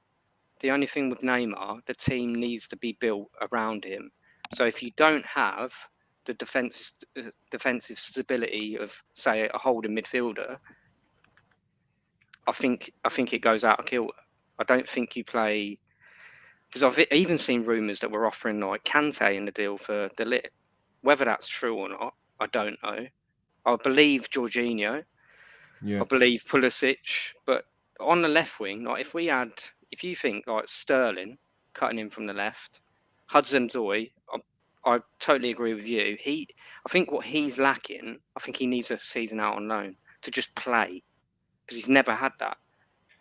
the only thing with Neymar, the team needs to be built around him. So if you don't have the defensive stability of, say, a holding midfielder, I think it goes out of kilter. I don't think you play, because I've even seen rumours that we're offering like Kante in the deal for De Ligt. Whether that's true or not, I don't know. I believe Jorginho. Yeah. I believe Pulisic. But on the left wing, like if you think like Sterling cutting in from the left, Hudson-Odoi, I totally agree with you. I think what he's lacking, I think he needs a season out on loan to just play, because he's never had that.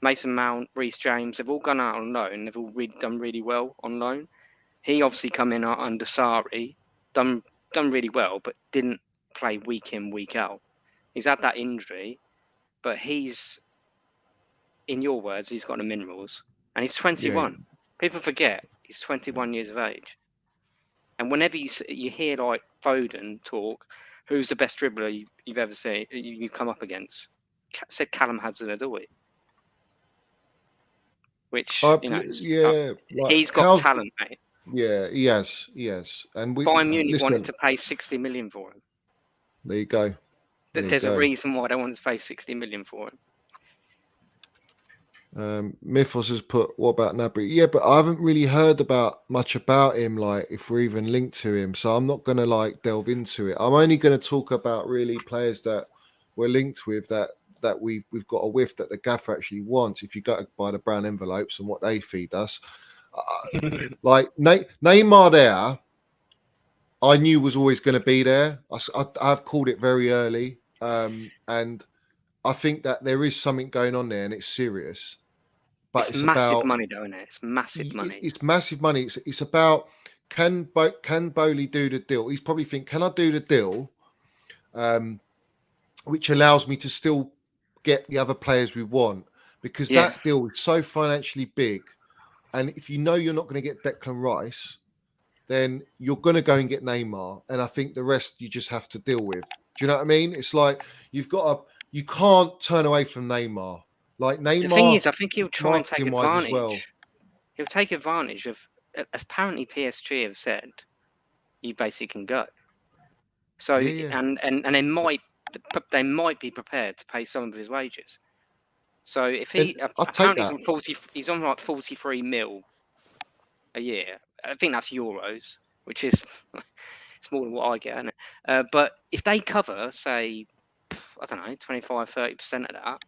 Mason Mount, Reece James, they've all gone out on loan. They've all done really well on loan. He obviously come in under Sarri, done really well, but didn't play week in, week out. He's had that injury, but he's, in your words, he's got the minerals, and he's 21. Yeah. People forget he's 21 years of age. And whenever you hear like Foden talk, who's the best dribbler you've ever seen, you come up against? Said Callum Hudson-Odoi. Which, he's got talent, mate. Yeah, he has. And Bayern Munich wanted to pay 60 million for him. There you go. There's a reason why they wanted to pay 60 million for him. Mythos has put, what about Gnabry? Yeah, but I haven't really heard much about him, like if we're even linked to him. So I'm not going to like delve into it. I'm only going to talk about really players that we're linked with that we've got a whiff that the gaffer actually wants. If you go by the brown envelopes and what they feed us, like Neymar there, I knew was always going to be there. I've called it very early, and I think that there is something going on there, and it's serious. But it's massive money, don't it? It's massive money. It's massive money. It's about can Bowley do the deal? He's probably think, can I do the deal, which allows me to still get the other players we want, because that deal is so financially big, and if you know you're not going to get Declan Rice, then you're going to go and get Neymar, and I think the rest you just have to deal with. Do you know what I mean? It's like you can't turn away from Neymar. Like Neymar, the thing is, I think he'll try and take advantage. Well. He'll take advantage of, as apparently PSG have said, you basically can go. So and they might be prepared to pay some of his wages. So if he's on like 43 mil a year. I think that's euros, which is it's more than what I get, isn't it? But if they cover, say, I don't know, 25-30% of that,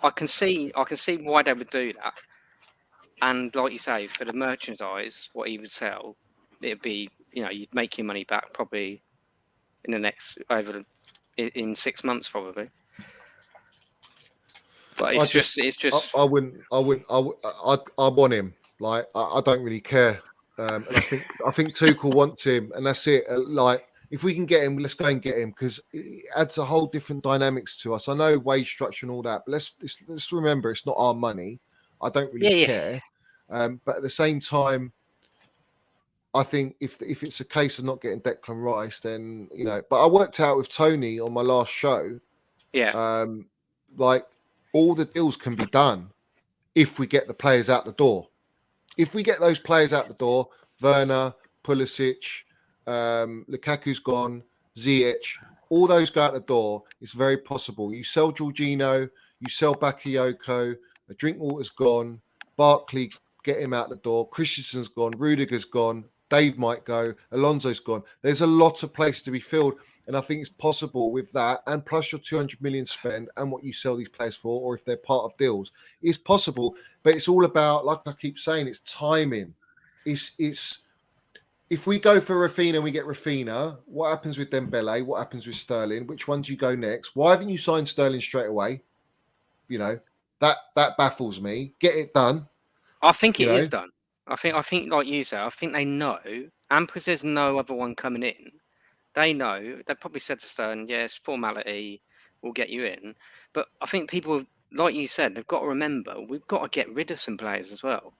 I can see why they would do that. And like you say, for the merchandise, what he would sell, it'd be, you'd make your money back probably in 6 months probably. But it's just. I want him. Like I don't really care and I think Tuchel wants him, and that's it. Like, if we can get him, let's go and get him, because it adds a whole different dynamics to us. I know wage structure and all that, but let's remember it's not our money. I don't really care, but at the same time, I think if it's a case of not getting Declan Rice, then But I worked out with Tony on my last show. Yeah. Like, all the deals can be done if we get the players out the door. If we get those players out the door, Werner, Pulisic, Lukaku's gone, Ziyech, all those go out the door, it's very possible. You sell Jorginho, you sell Bakayoko, Drinkwater's gone, Barkley, get him out the door, Christensen's gone, Rudiger's gone, Dave might go, Alonso's gone. There's a lot of place to be filled. And I think it's possible with that, and plus your 200 million spend and what you sell these players for, or if they're part of deals, it's possible. But it's all about, like I keep saying, it's timing. It's if we go for Rafinha and we get Rafinha, what happens with Dembele? What happens with Sterling? Which one do you go next? Why haven't you signed Sterling straight away? That baffles me. Get it done. I think it is done. I think like you said, I think they know, and because there's no other one coming in, they know. They probably said to Sterling, "Yes, formality, we'll get you in." But I think people, like you said, they've got to remember we've got to get rid of some players as well.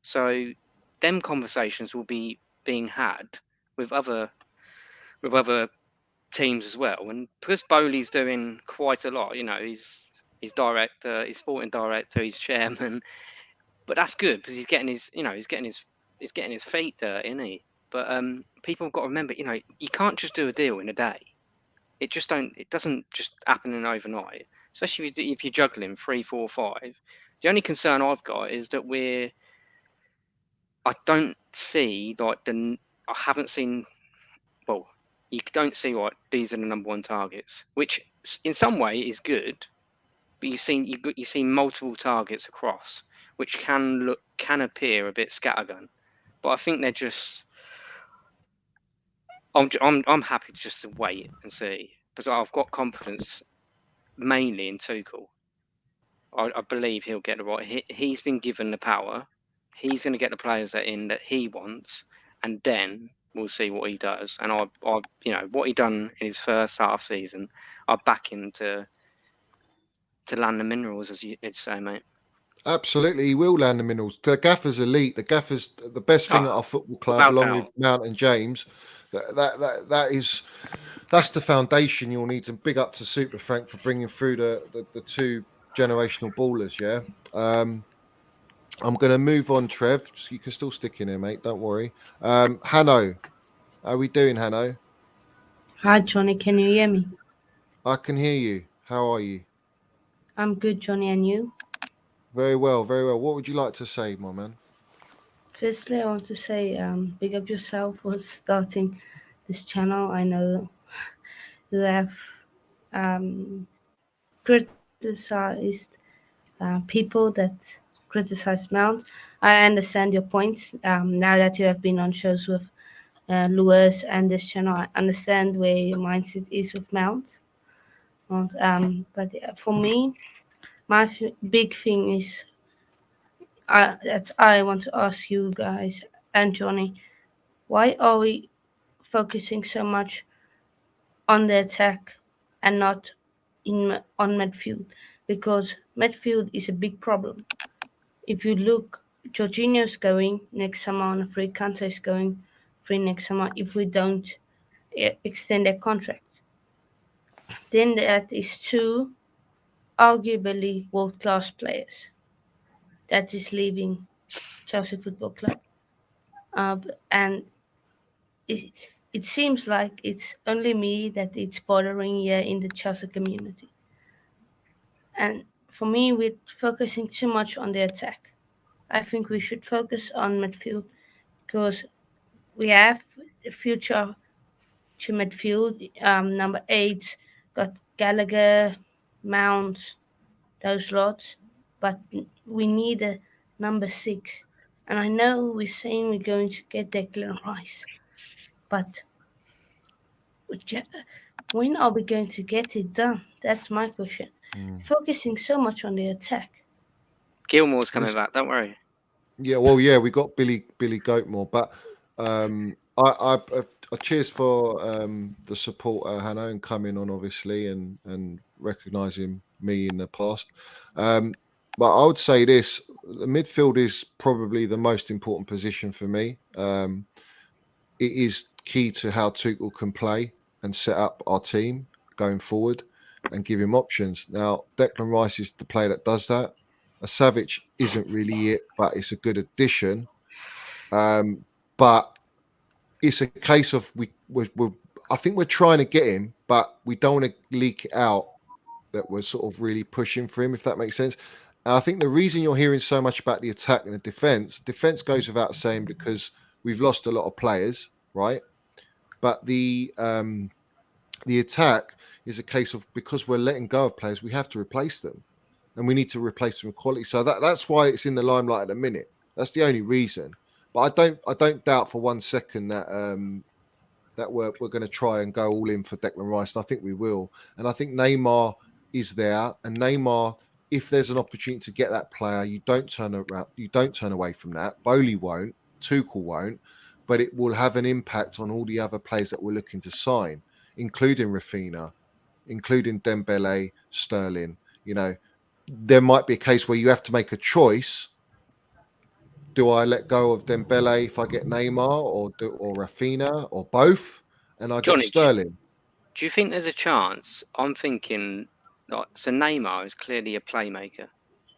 So, them conversations will be being had with other teams as well. And because Bowley's doing quite a lot, he's director, he's sporting director, he's chairman. But that's good because he's getting his feet dirty, isn't he? But people have got to remember, you can't just do a deal in a day. It doesn't just happen in overnight. Especially if you're juggling 3, 4, 5. The only concern I've got is that I don't see I haven't seen. Well, you don't see what these are the number one targets, which in some way is good. But you've seen multiple targets across, which can appear a bit scattergun. But I think they're just. I'm happy just to wait and see, because I've got confidence mainly in Tuchel. I believe he'll get the right. He's been given the power. He's going to get the players that he wants, and then we'll see what he does. And I what he done in his first half season, I back him to land the minerals, as you'd say, mate. Absolutely, he will land the minerals. The Gaffer's elite. The Gaffer's the best thing at our football club, along with Mount and James. That's the foundation you'll need to big up to Super Frank for bringing through the two generational ballers. Yeah. I'm going to move on, Trev. You can still stick in here, mate. Don't worry. Hanno, how are we doing, Hanno? Hi, Johnny. Can you hear me? I can hear you. How are you? I'm good, Johnny. And you? Very well, very well. What would you like to say, my man? Firstly, I want to say big up yourself for starting this channel. I know you have criticized people that criticize Mount. I understand your point. Now that you have been on shows with Lewis and this channel, I understand where your mindset is with Mount. But for me, my big thing is that I want to ask you guys and Johnny, why are we focusing so much on the attack and not on midfield? Because midfield is a big problem. If you look, Jorginho's going next summer on a free, Kante is going free next summer if we don't extend their contract. Then that is two arguably world-class players that is leaving Chelsea Football Club. And it seems like it's only me that it's bothering here in the Chelsea community. And for me, we're focusing too much on the attack. I think we should focus on midfield because we have a future to midfield. Number 8 got Gallagher, Mount, those lots, but we need a number 6. And I know we're saying we're going to get Declan Rice, but when are we going to get it done? That's my question. Focusing so much on the attack. Gilmore's coming back, don't worry. Yeah, well, yeah, we got Billy Goatmore, but I cheers for the support, Hannah, and coming on obviously and recognizing me in the past. But I would say this: the midfield is probably the most important position for me. It is key to how Tuchel can play and set up our team going forward and give him options. Now, Declan Rice is the player that does that. A Savage isn't really it, but it's a good addition. But it's a case of we're I think we're trying to get him, but we don't want to leak it out that we're sort of really pushing for him, if that makes sense. And I think the reason you're hearing so much about the attack and the defense goes without saying because we've lost a lot of players, right? But the attack is a case of because we're letting go of players, we have to replace them, and we need to replace them with quality. So that's why it's in the limelight at the minute. That's the only reason. But I don't doubt for 1 second that that we're going to try and go all in for Declan Rice. And I think we will. And I think Neymar is there. And Neymar, if there's an opportunity to get that player, you don't turn around. You don't turn away from that. Bowley won't. Tuchel won't. But it will have an impact on all the other players that we're looking to sign, including Rafinha, including Dembele, Sterling. You know, there might be a case where you have to make a choice. Do I let go of Dembele if I get Neymar, or Rafinha, or both, and I get Johnny, Sterling? do you think there's a chance? I'm thinking, like, so Neymar is clearly a playmaker,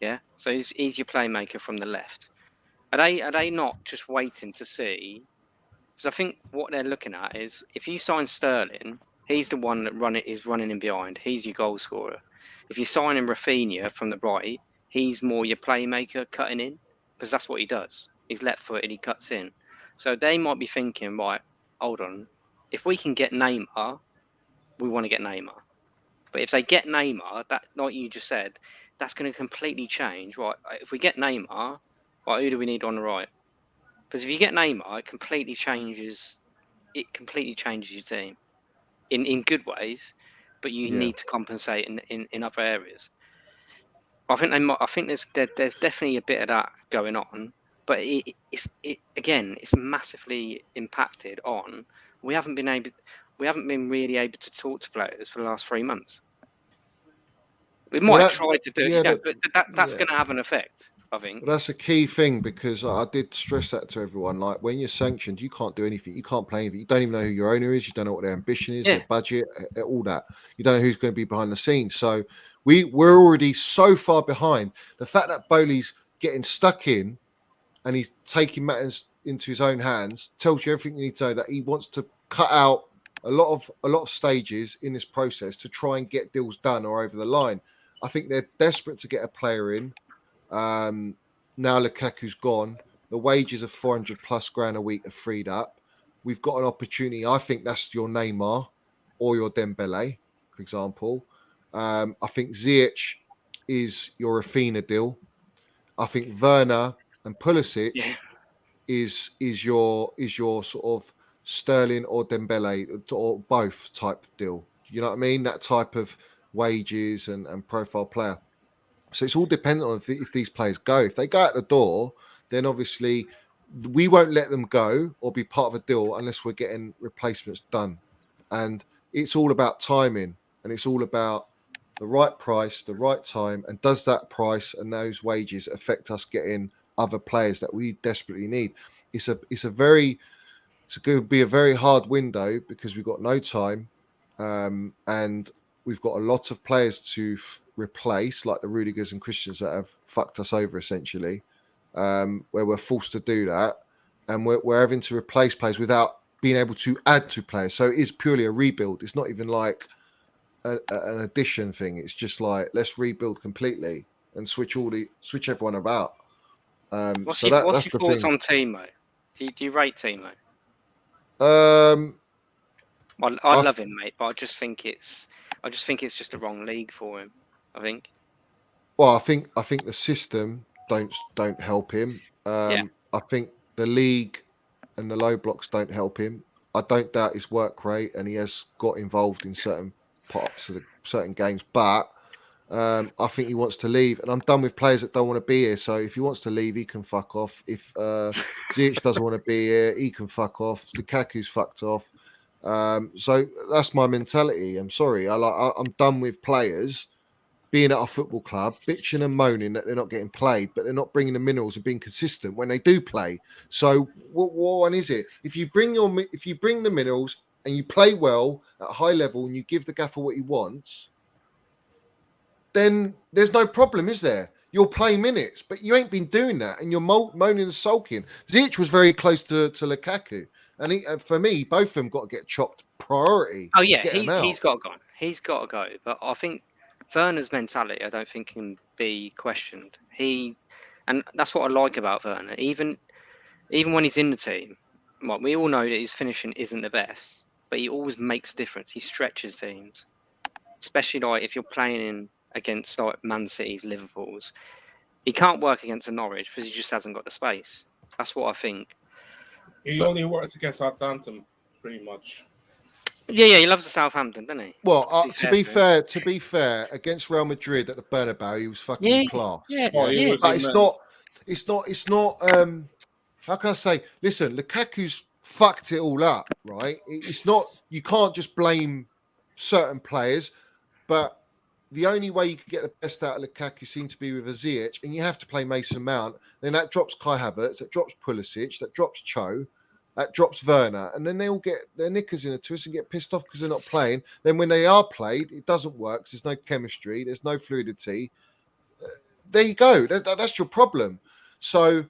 yeah. So he's your playmaker from the left. Are they not just waiting to see? Because I think what they're looking at is if you sign Sterling, he's the one that is running in behind. He's your goal scorer. If you sign in Rafinha from the right, he's more your playmaker cutting in because that's what he does. He's left-footed, he cuts in. So they might be thinking, right, hold on, if we can get Neymar, we want to get Neymar. But if they get Neymar, that, like you just said, that's going to completely change. Right, if we get Neymar, right, who do we need on the right? Because if you get Neymar, it completely changes. It completely changes your team in good ways, but you Yeah. need to compensate in other areas. I think they might. I think there's definitely a bit of that going on, but it's massively impacted on. We haven't been really able to talk to players for the last 3 months. We might have tried to do it, but that's going to have an effect, I think. Well, that's a key thing because I did stress that to everyone. Like when you're sanctioned, you can't do anything. You can't play anything. You don't even know who your owner is. You don't know what their ambition is, their budget, all that. You don't know who's going to be behind the scenes. So we're already so far behind. The fact that Bowley's getting stuck in and he's taking matters into his own hands tells you everything you need to know, that he wants to cut out a lot of stages in this process to try and get deals done or over the line. I think they're desperate to get a player in. Now Lukaku's gone, the wages of 400 plus grand a week are freed up. We've got an opportunity. I think that's your Neymar or your Dembele, for example. I think Ziyech is your Rafinha deal. I think Werner and Pulisic is your sort of Sterling or Dembele or both type of deal. You know what I mean? That type of wages and profile player. So it's all dependent on if these players go. If they go out the door, then obviously we won't let them go or be part of a deal unless we're getting replacements done. And it's all about timing, and it's all about the right price, the right time, and does that price and those wages affect us getting other players that we desperately need? It's going to be a very hard window because we've got no time, and we've got a lot of players to replace, like the Rudigers and Christians that have fucked us over essentially, where we're forced to do that, and we're having to replace players without being able to add to players. So it is purely a rebuild. It's not even like an addition thing. It's just like, let's rebuild completely and switch everyone about. What's So your that's the thoughts thing. on Timo? Do you rate Timo? Um, I'd love him, mate, but I just think it's just the wrong league for him. I think. Well, I think the system don't help him. I think the league and the low blocks don't help him. I don't doubt his work rate, and he has got involved in certain parts of certain games. But I think he wants to leave, and I'm done with players that don't want to be here. So if he wants to leave, he can fuck off. If Ziyech doesn't want to be here, he can fuck off. Lukaku's fucked off. So that's my mentality. I'm sorry. I'm done with players being at our football club, bitching and moaning that they're not getting played, but they're not bringing the minerals and being consistent when they do play. So what one is it? If you bring the minerals and you play well at a high level and you give the gaffer what he wants, then there's no problem, is there? You'll play minutes, but you ain't been doing that, and you're moaning and sulking. Ziyech was very close to Lukaku, and for me, both of them got to get chopped priority. Oh yeah, Get them out. he's got to go. He's got to go. But I think Werner's mentality, I don't think can be questioned. And that's what I like about Werner. Even when he's in the team, well, we all know that his finishing isn't the best, but he always makes a difference. He stretches teams, especially like if you're playing against like Man City's, Liverpool's. He can't work against a Norwich because he just hasn't got the space. That's what I think. He only works against Southampton, pretty much. Yeah, he loves the Southampton, doesn't he? Well, to be fair, against Real Madrid at the Bernabeu, he was fucking class. Yeah. Oh, he was But immense. it's not. How can I say? Listen, Lukaku's fucked it all up, right? It's not. You can't just blame certain players, but the only way you can get the best out of Lukaku seems to be with a Ziyech, and you have to play Mason Mount. Then that drops Kai Havertz, that drops Pulisic, that drops Cho, that drops Werner, and then they all get their knickers in a twist and get pissed off because they're not playing. Then when they are played, it doesn't work. 'Cause there's no chemistry, there's no fluidity. There you go. That's your problem. So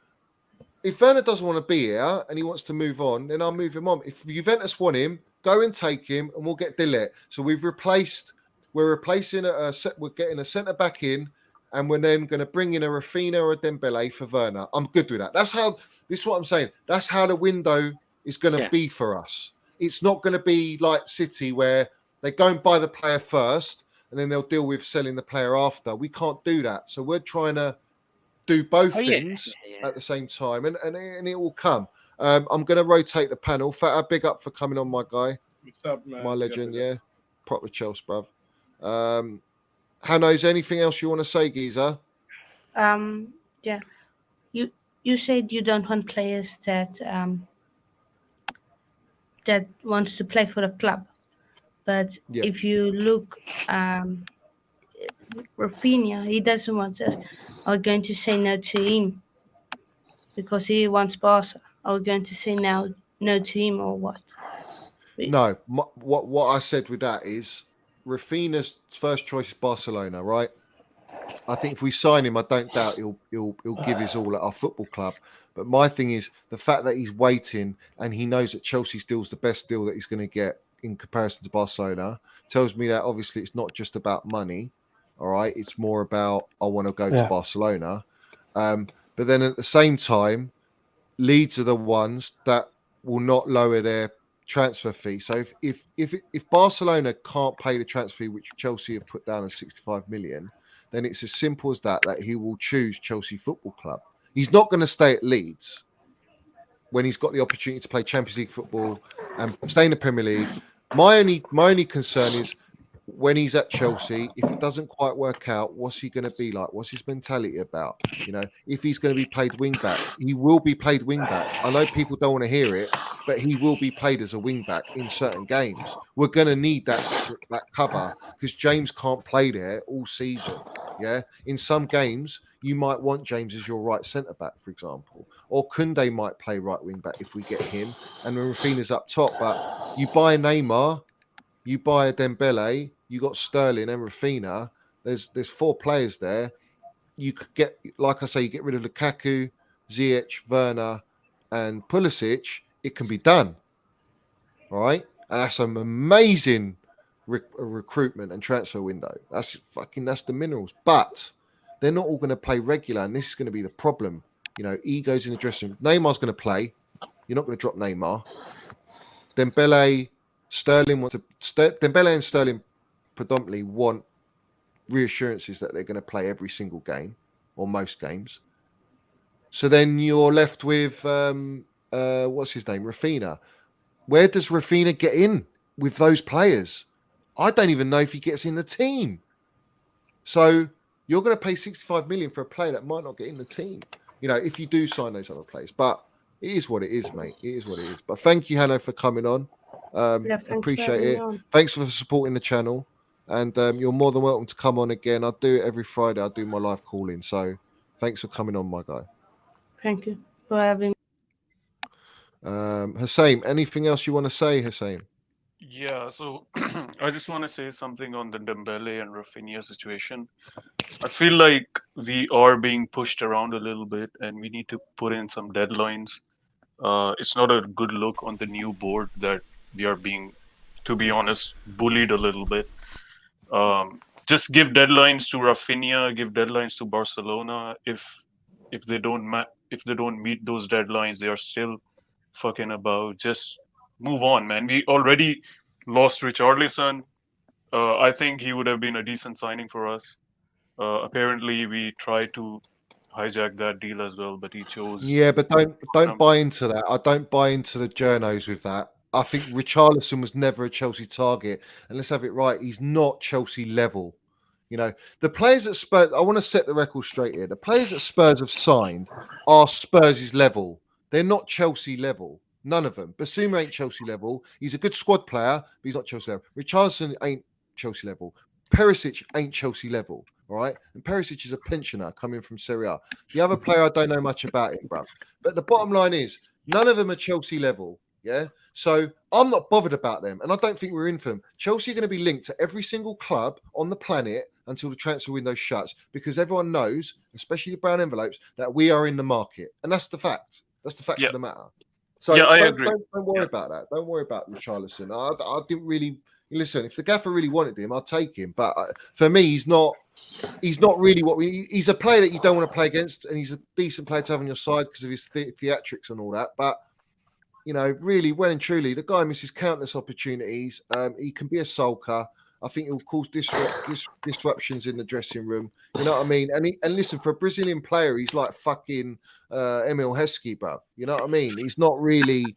if Werner doesn't want to be here and he wants to move on, then I'll move him on. If Juventus want him, go and take him, and we'll get Dillet. So we're replacing we're getting a centre back in, and we're then going to bring in a Rafinha or a Dembele for Werner. I'm good with that. This is what I'm saying. That's how the window is going to be for us. It's not going to be like City where they go and buy the player first and then they'll deal with selling the player after. We can't do that. So we're trying to do both things at the same time, and it will come. I'm going to rotate the panel. Fat, big up for coming on, my guy. What's up, man? My legend, yeah. Proper Chelsea, bruv. Hannah, is there anything else you want to say, Geezer? Yeah. You said you don't want players that wants to play for the club, but if you look, Rafinha, he doesn't want us. Are we going to say no to him because he wants Barca? Are we going to say no to him or what? No. What I said with that is Rafinha's first choice is Barcelona, right? I think if we sign him, I don't doubt he'll give his all at our football club. But my thing is the fact that he's waiting and he knows that Chelsea's deal's the best deal that he's going to get in comparison to Barcelona tells me that obviously it's not just about money. All right, it's more about I want to go to Barcelona. But then at the same time, Leeds are the ones that will not lower their transfer fee. So if Barcelona can't pay the transfer fee, which Chelsea have put down as 65 million, then it's as simple as that he will choose Chelsea Football Club. He's not going to stay at Leeds when he's got the opportunity to play Champions League football and stay in the Premier League. My only concern is when he's at Chelsea, if it doesn't quite work out, what's he going to be like? What's his mentality about? You know, if he's going to be played wing back, he will be played wing back. I know people don't want to hear it, but he will be played as a wing back in certain games. We're going to need that cover because James can't play there all season. Yeah, in some games you might want James as your right centre back, for example, or Koundé might play right wing back if we get him, and then Rafinha's up top. But you buy Neymar, you buy a Dembele, you got Sterling and Rafinha. There's 4 players there. You could get, like I say, you get rid of Lukaku, Ziyech, Werner, and Pulisic. It can be done. All right, and that's an amazing recruitment and transfer window. That's the minerals. But they're not all going to play regular, and this is going to be the problem. You know, egos in the dressing room. Neymar's going to play. You're not going to drop Neymar. Dembele, Sterling Dembele and Sterling predominantly want reassurances that they're going to play every single game or most games. So then you're left with what's his name, Rafinha. Where does Rafinha get in with those players? I don't even know if he gets in the team. So you're going to pay 65 million for a player that might not get in the team. You know, if you do sign those other players, but it is what it is, mate. It is what it is. But thank you, Hanno, for coming on. Yeah, thanks for Appreciate having me it. on. Thanks for supporting the channel, and you're more than welcome to come on again. I do it every Friday. I do my live calling. So thanks for coming on, my guy. Thank you for having me. Hussein, anything else you want to say, Hussein? Yeah, so I just want to say something on the Dembele and Rafinha situation. I feel like we are being pushed around a little bit, and we need to put in some deadlines. It's not a good look on the new board that we are being, to be honest, bullied a little bit. Just give deadlines to Rafinha, give deadlines to Barcelona. If they don't meet those deadlines, they are still fucking about. Just move on, man. We already lost Richarlison. I think he would have been a decent signing for us. Apparently, we tried to hijack that deal as well, but he chose. Yeah, but don't buy into that. I don't buy into the journos with that. I think Richarlison was never a Chelsea target, and let's have it right. He's not Chelsea level. You know, the players at Spurs. I want to set the record straight here. The players that Spurs have signed are Spurs' level. They're not Chelsea level. None of them. Basuma ain't Chelsea level. He's a good squad player, but he's not Chelsea level. Richarlison ain't Chelsea level. Perisic ain't Chelsea level. All right, and Perisic is a pensioner coming from Serie A. The other player, I don't know much about him, bruv. But the bottom line is, none of them are Chelsea level. Yeah, so I'm not bothered about them, and I don't think we're in for them. Chelsea are going to be linked to every single club on the planet until the transfer window shuts, because everyone knows, especially the brown envelopes, that we are in the market, and that's the fact. That's the fact of the matter. So I agree. Don't worry about that. Don't worry about Richarlison. I didn't really listen. If the gaffer really wanted him, I'll take him. But for me, he's not really what we. He's a player that you don't want to play against, and he's a decent player to have on your side because of his theatrics and all that. But you know, really, well and truly, the guy misses countless opportunities. He can be a sulker. I think he'll cause disruptions in the dressing room. You know what I mean? And listen, for a Brazilian player, he's like fucking Emil Heskey, bro. You know what I mean? He's not really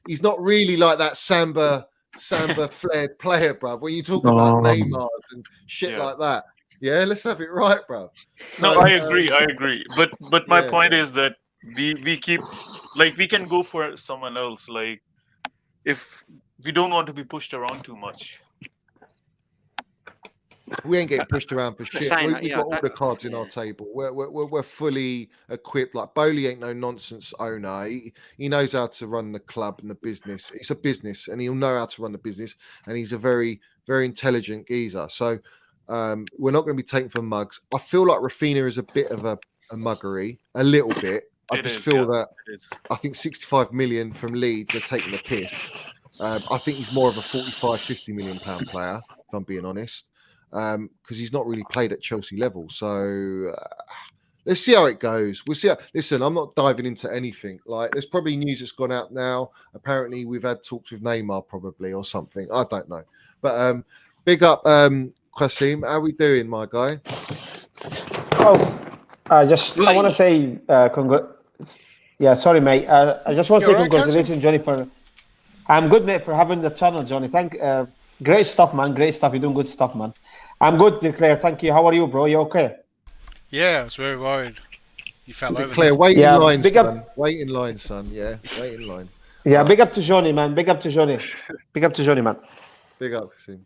like that samba flared player, bro. When you talk about Neymar and shit like that, yeah, let's have it right, bro. So, no, I agree. But my point is that we keep, like, we can go for someone else. Like, if we don't want to be pushed around too much. We ain't getting pushed around for shit. We've got all the cards in our table. We're fully equipped. Like, Bowley ain't no nonsense owner. He knows how to run the club and the business. It's a business, and he'll know how to run the business. And he's a very, very intelligent geezer. So we're not going to be taken for mugs. I feel like Rafinha is a bit of a muggery, a little bit. I feel that I think 65 million from Leeds are taking a piss. I think he's more of a 45, 50 million pound player, if I'm being honest. Because he's not really played at Chelsea level. So let's see how it goes. We'll see. Listen, I'm not diving into anything. Like, there's probably news that's gone out now. Apparently, we've had talks with Neymar probably or something. I don't know. But big up, Qasim. How we doing, my guy? I want to say Yeah, sorry, mate. I just want to say congratulations, Johnny. I'm good, mate, for having the channel, Johnny. Great stuff, man. Great stuff. You're doing good stuff, man. I'm good, Declare. Thank you. How are you, bro? You okay? Yeah, I was very worried. You fell over. Declare, wait in line, son. Wait in line, son. Yeah, wait in line. Yeah, big up to Johnny, man. Big up to Johnny. Big up to Johnny, man. Big up, Qasim.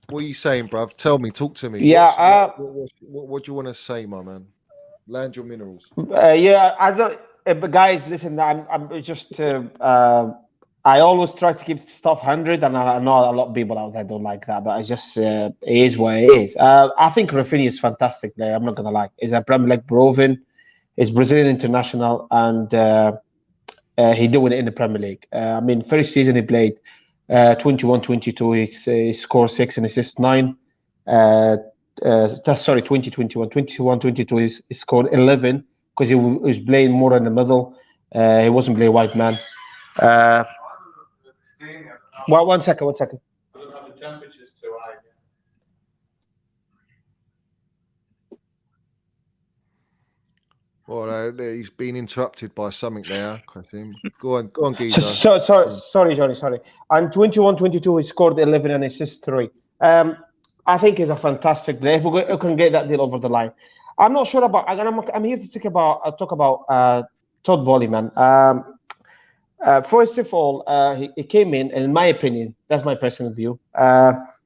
What are you saying, bruv? Tell me. Talk to me. Yeah. What do you want to say, my man? Land your minerals. Yeah, I don't. But guys, listen. I'm just. I always try to keep stuff 100, and I know a lot of people out there don't like that, but I just it is what it is. I think Rafinha is fantastic there. I'm not gonna lie. He's a Premier League proven. He's Brazilian international, and he doing it in the Premier League. I mean, first season he played 21-22. He scored 6 and assists 9. Sorry, 2021. 21-22. He scored 11 because he was playing more in the middle. He wasn't playing white man. One second. The temperature's too high. Well, he's been interrupted by something there, Qasim. Go on, Geezer. Sorry, Johnny. Sorry. And 21-22, he scored 11 and assists 3. I think he's a fantastic player. If we can get that deal over the line, I'm not sure about. I'm here to talk about Todd Bowley, man. First of all, he came in my opinion, that's my personal view.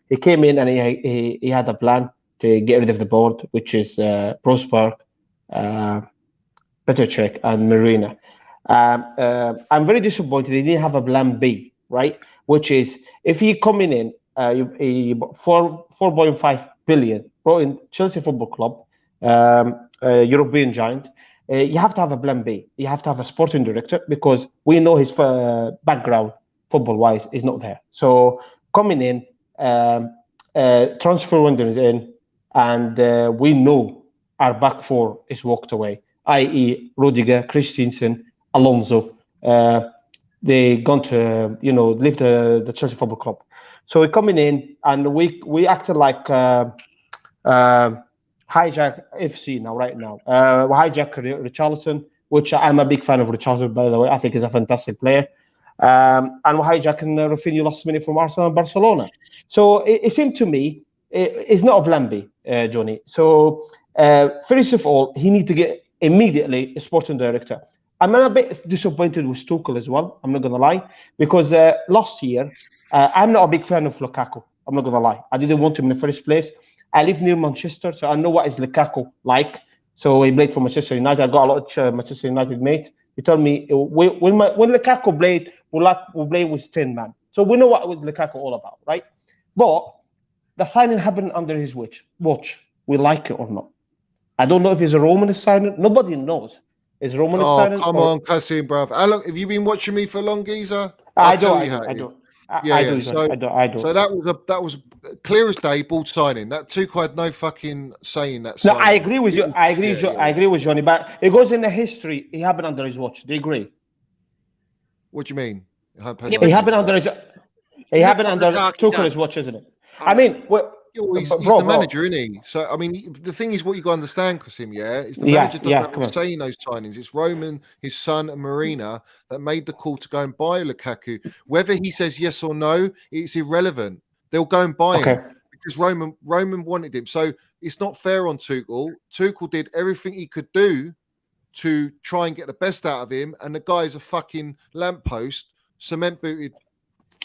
He came in and he had a plan to get rid of the board, which is Prosper, Petr and Marina. I'm very disappointed he didn't have a plan B, right? Which is if he coming in, 4.5 billion brought in Chelsea Football Club, European giant. You have to have a plan B. You have to have a sporting director because we know his background, football-wise, is not there. So coming in, transfer window is in, and we know our back four is walked away, i.e. Rudiger, Christensen, Alonso. They gone to leave the Chelsea Football Club. So we're coming in, and we acted like hijack FC right now. We hijack Richarlison, which I'm a big fan of Richarlison, by the way. I think he's a fantastic player. And we're hijacking Rafinha last minute from Arsenal and Barcelona. So it seemed to me it's not a plan B, Johnny. So first of all, he needs to get immediately a sporting director. I'm a bit disappointed with Tuchel as well. I'm not going to lie, because last year, I'm not a big fan of Lukaku. I'm not going to lie. I didn't want him in the first place. I live near Manchester, so I know what is Lukaku like. So he played for Manchester United. I got a lot of Manchester United mates. He told me when Lukaku played, we'll play with 10 man. So we know what Lukaku all about, right? But the signing happened under his watch. We like it or not. I don't know if it's a Roman signing. Nobody knows. Is Roman signing? Come on, Kasim, bruv. How long have you been watching me for long, geezer? I do. So that was clear as day, bald signing. That Tuchel had no fucking saying that. No, I agree with you. I agree with Johnny, but it goes in the history. It happened under his watch. Do you agree? What do you mean? It happened under Tuchel's watch, isn't it? I mean, he's the manager, isn't he? So I mean, the thing is, what you got to understand, Kasim, is the manager doesn't have a say in those signings. It's Roman, his son, and Marina that made the call to go and buy Lukaku. Whether he says yes or no, it's irrelevant. They'll go and buy him because Roman wanted him. So it's not fair on Tuchel. Tuchel did everything he could do to try and get the best out of him, and the guy's a fucking lamppost, cement booted.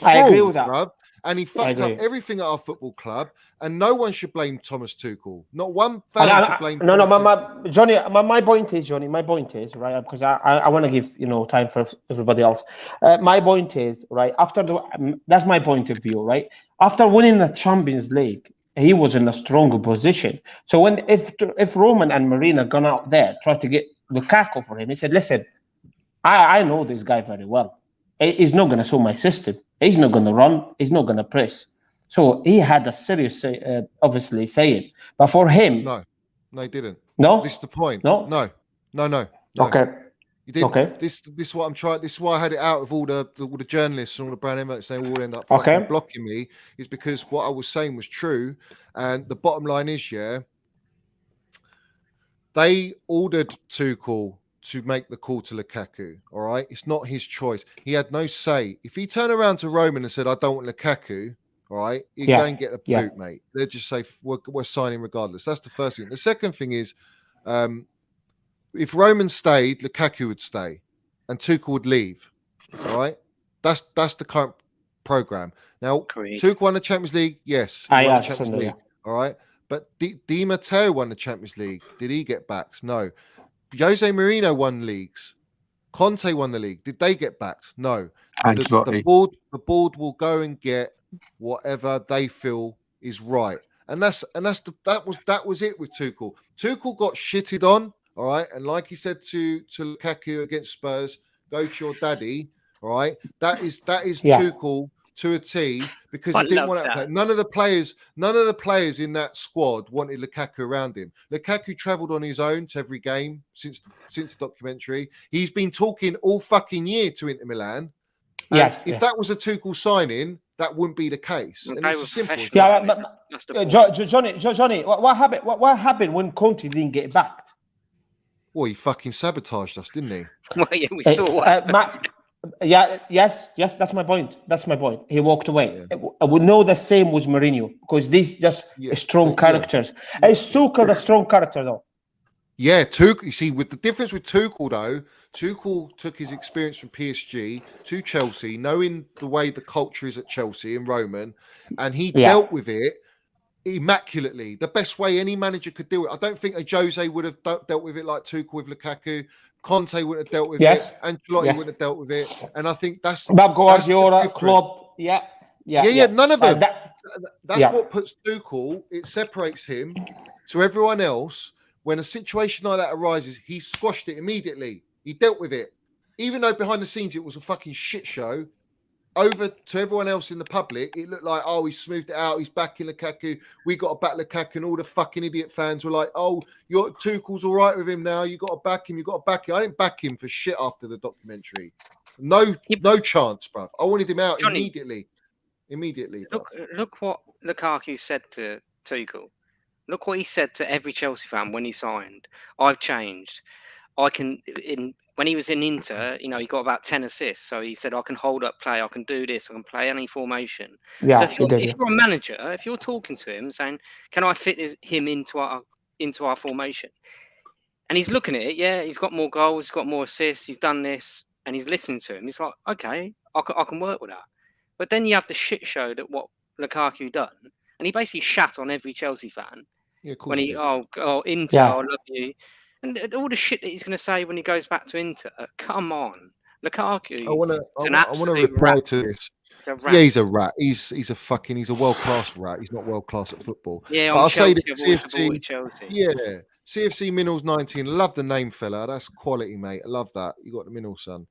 I agree with that. Bruv. And he fucked up everything at our football club, and no one should blame Thomas Tuchel. Not one fan should blame. Johnny. My point is, right, because I want to give time for everybody else. My point is, right, that's my point of view, right. After winning the Champions League, he was in a stronger position. So if Roman and Marina gone out there tried to get Lukaku for him, he said, "Listen, I know this guy very well. He's not going to show my system. He's not going to run. He's not going to press." So he had a serious say, obviously saying. But for him... No, he didn't. No? This is the point. No. Okay. You didn't. Okay. This is what I'm trying... This is why I had it out of all the journalists and all the brand emitters saying all end up fucking blocking me, is because what I was saying was true. And the bottom line is, they ordered Tuchel to make the call to Lukaku, all right? It's not his choice. He had no say. If he turned around to Roman and said, "I don't want Lukaku," all right, he'd go and get the boot, mate. They'd just say, we're signing regardless. That's the first thing. The second thing is, if Roman stayed, Lukaku would stay and Tuchel would leave, all right? That's the current program. Now, Tuchel won the Champions League. Yes, he won the Champions League, all right? But Di Matteo won the Champions League. Did he get backs? No. Jose Mourinho won leagues. Conte won the league. Did they get backed? No. The board will go and get whatever they feel is right, and that was it with Tuchel. Tuchel got shitted on, all right, and like he said to Lukaku against Spurs, "Go to your daddy," all right. That is Tuchel to a T, because he didn't want to play. None of the players in that squad wanted Lukaku around him. Lukaku travelled on his own to every game since the documentary. He's been talking all fucking year to Inter Milan. If that was a Tuchel signing, that wouldn't be the case. And it's simple. Johnny, what happened? What happened when Conte didn't get backed? Well, he fucking sabotaged us, didn't he? Well, yeah, we saw what Yes, that's my point. That's my point. He walked away. I would know the same with Mourinho because these just strong characters. Is Tuchel a strong character though? Yeah, Tuchel. You see, with the difference with Tuchel though, Tuchel took his experience from PSG to Chelsea, knowing the way the culture is at Chelsea and Roman, and he dealt with it immaculately. The best way any manager could do it. I don't think a Jose would have dealt with it like Tuchel with Lukaku. Conte wouldn't have dealt with it. Ancelotti wouldn't have dealt with it. And I think that's Guardiola, Klopp. None of them. That's what puts Tuchel. It separates him to everyone else. When a situation like that arises, he squashed it immediately. He dealt with it, even though behind the scenes it was a fucking shit show. Over to everyone else in the public, it looked like, oh, he smoothed it out. He's backing Lukaku. We got to back Lukaku, and all the fucking idiot fans were like, oh, your Tuchel's all right with him now. You got to back him. You got to back him. I didn't back him for shit after the documentary. No chance, bruv. I wanted him out immediately. Look what Lukaku said to Tuchel. Look what he said to every Chelsea fan when he signed. I've changed. When he was in Inter, he got about 10 assists. So he said, I can hold up play. I can do this. I can play any formation. Yeah, so if you're a manager, if you're talking to him saying, can I fit him into our formation? And he's looking at it. Yeah, he's got more goals. He's got more assists. He's done this. And he's listening to him. He's like, okay, I can work with that. But then you have the shit show that what Lukaku done. And he basically shat on every Chelsea fan. Yeah, when Inter, I love you. And all the shit that he's going to say when he goes back to Inter, come on, Lukaku. I want to reply to this. Yeah, he's a rat. He's a world class rat. He's not world class at football. Yeah, but I'll Chelsea, say that CFC. Yeah, CFC Minnals 19. Love the name, fella. That's quality, mate. I love that. You got the Minnals, son.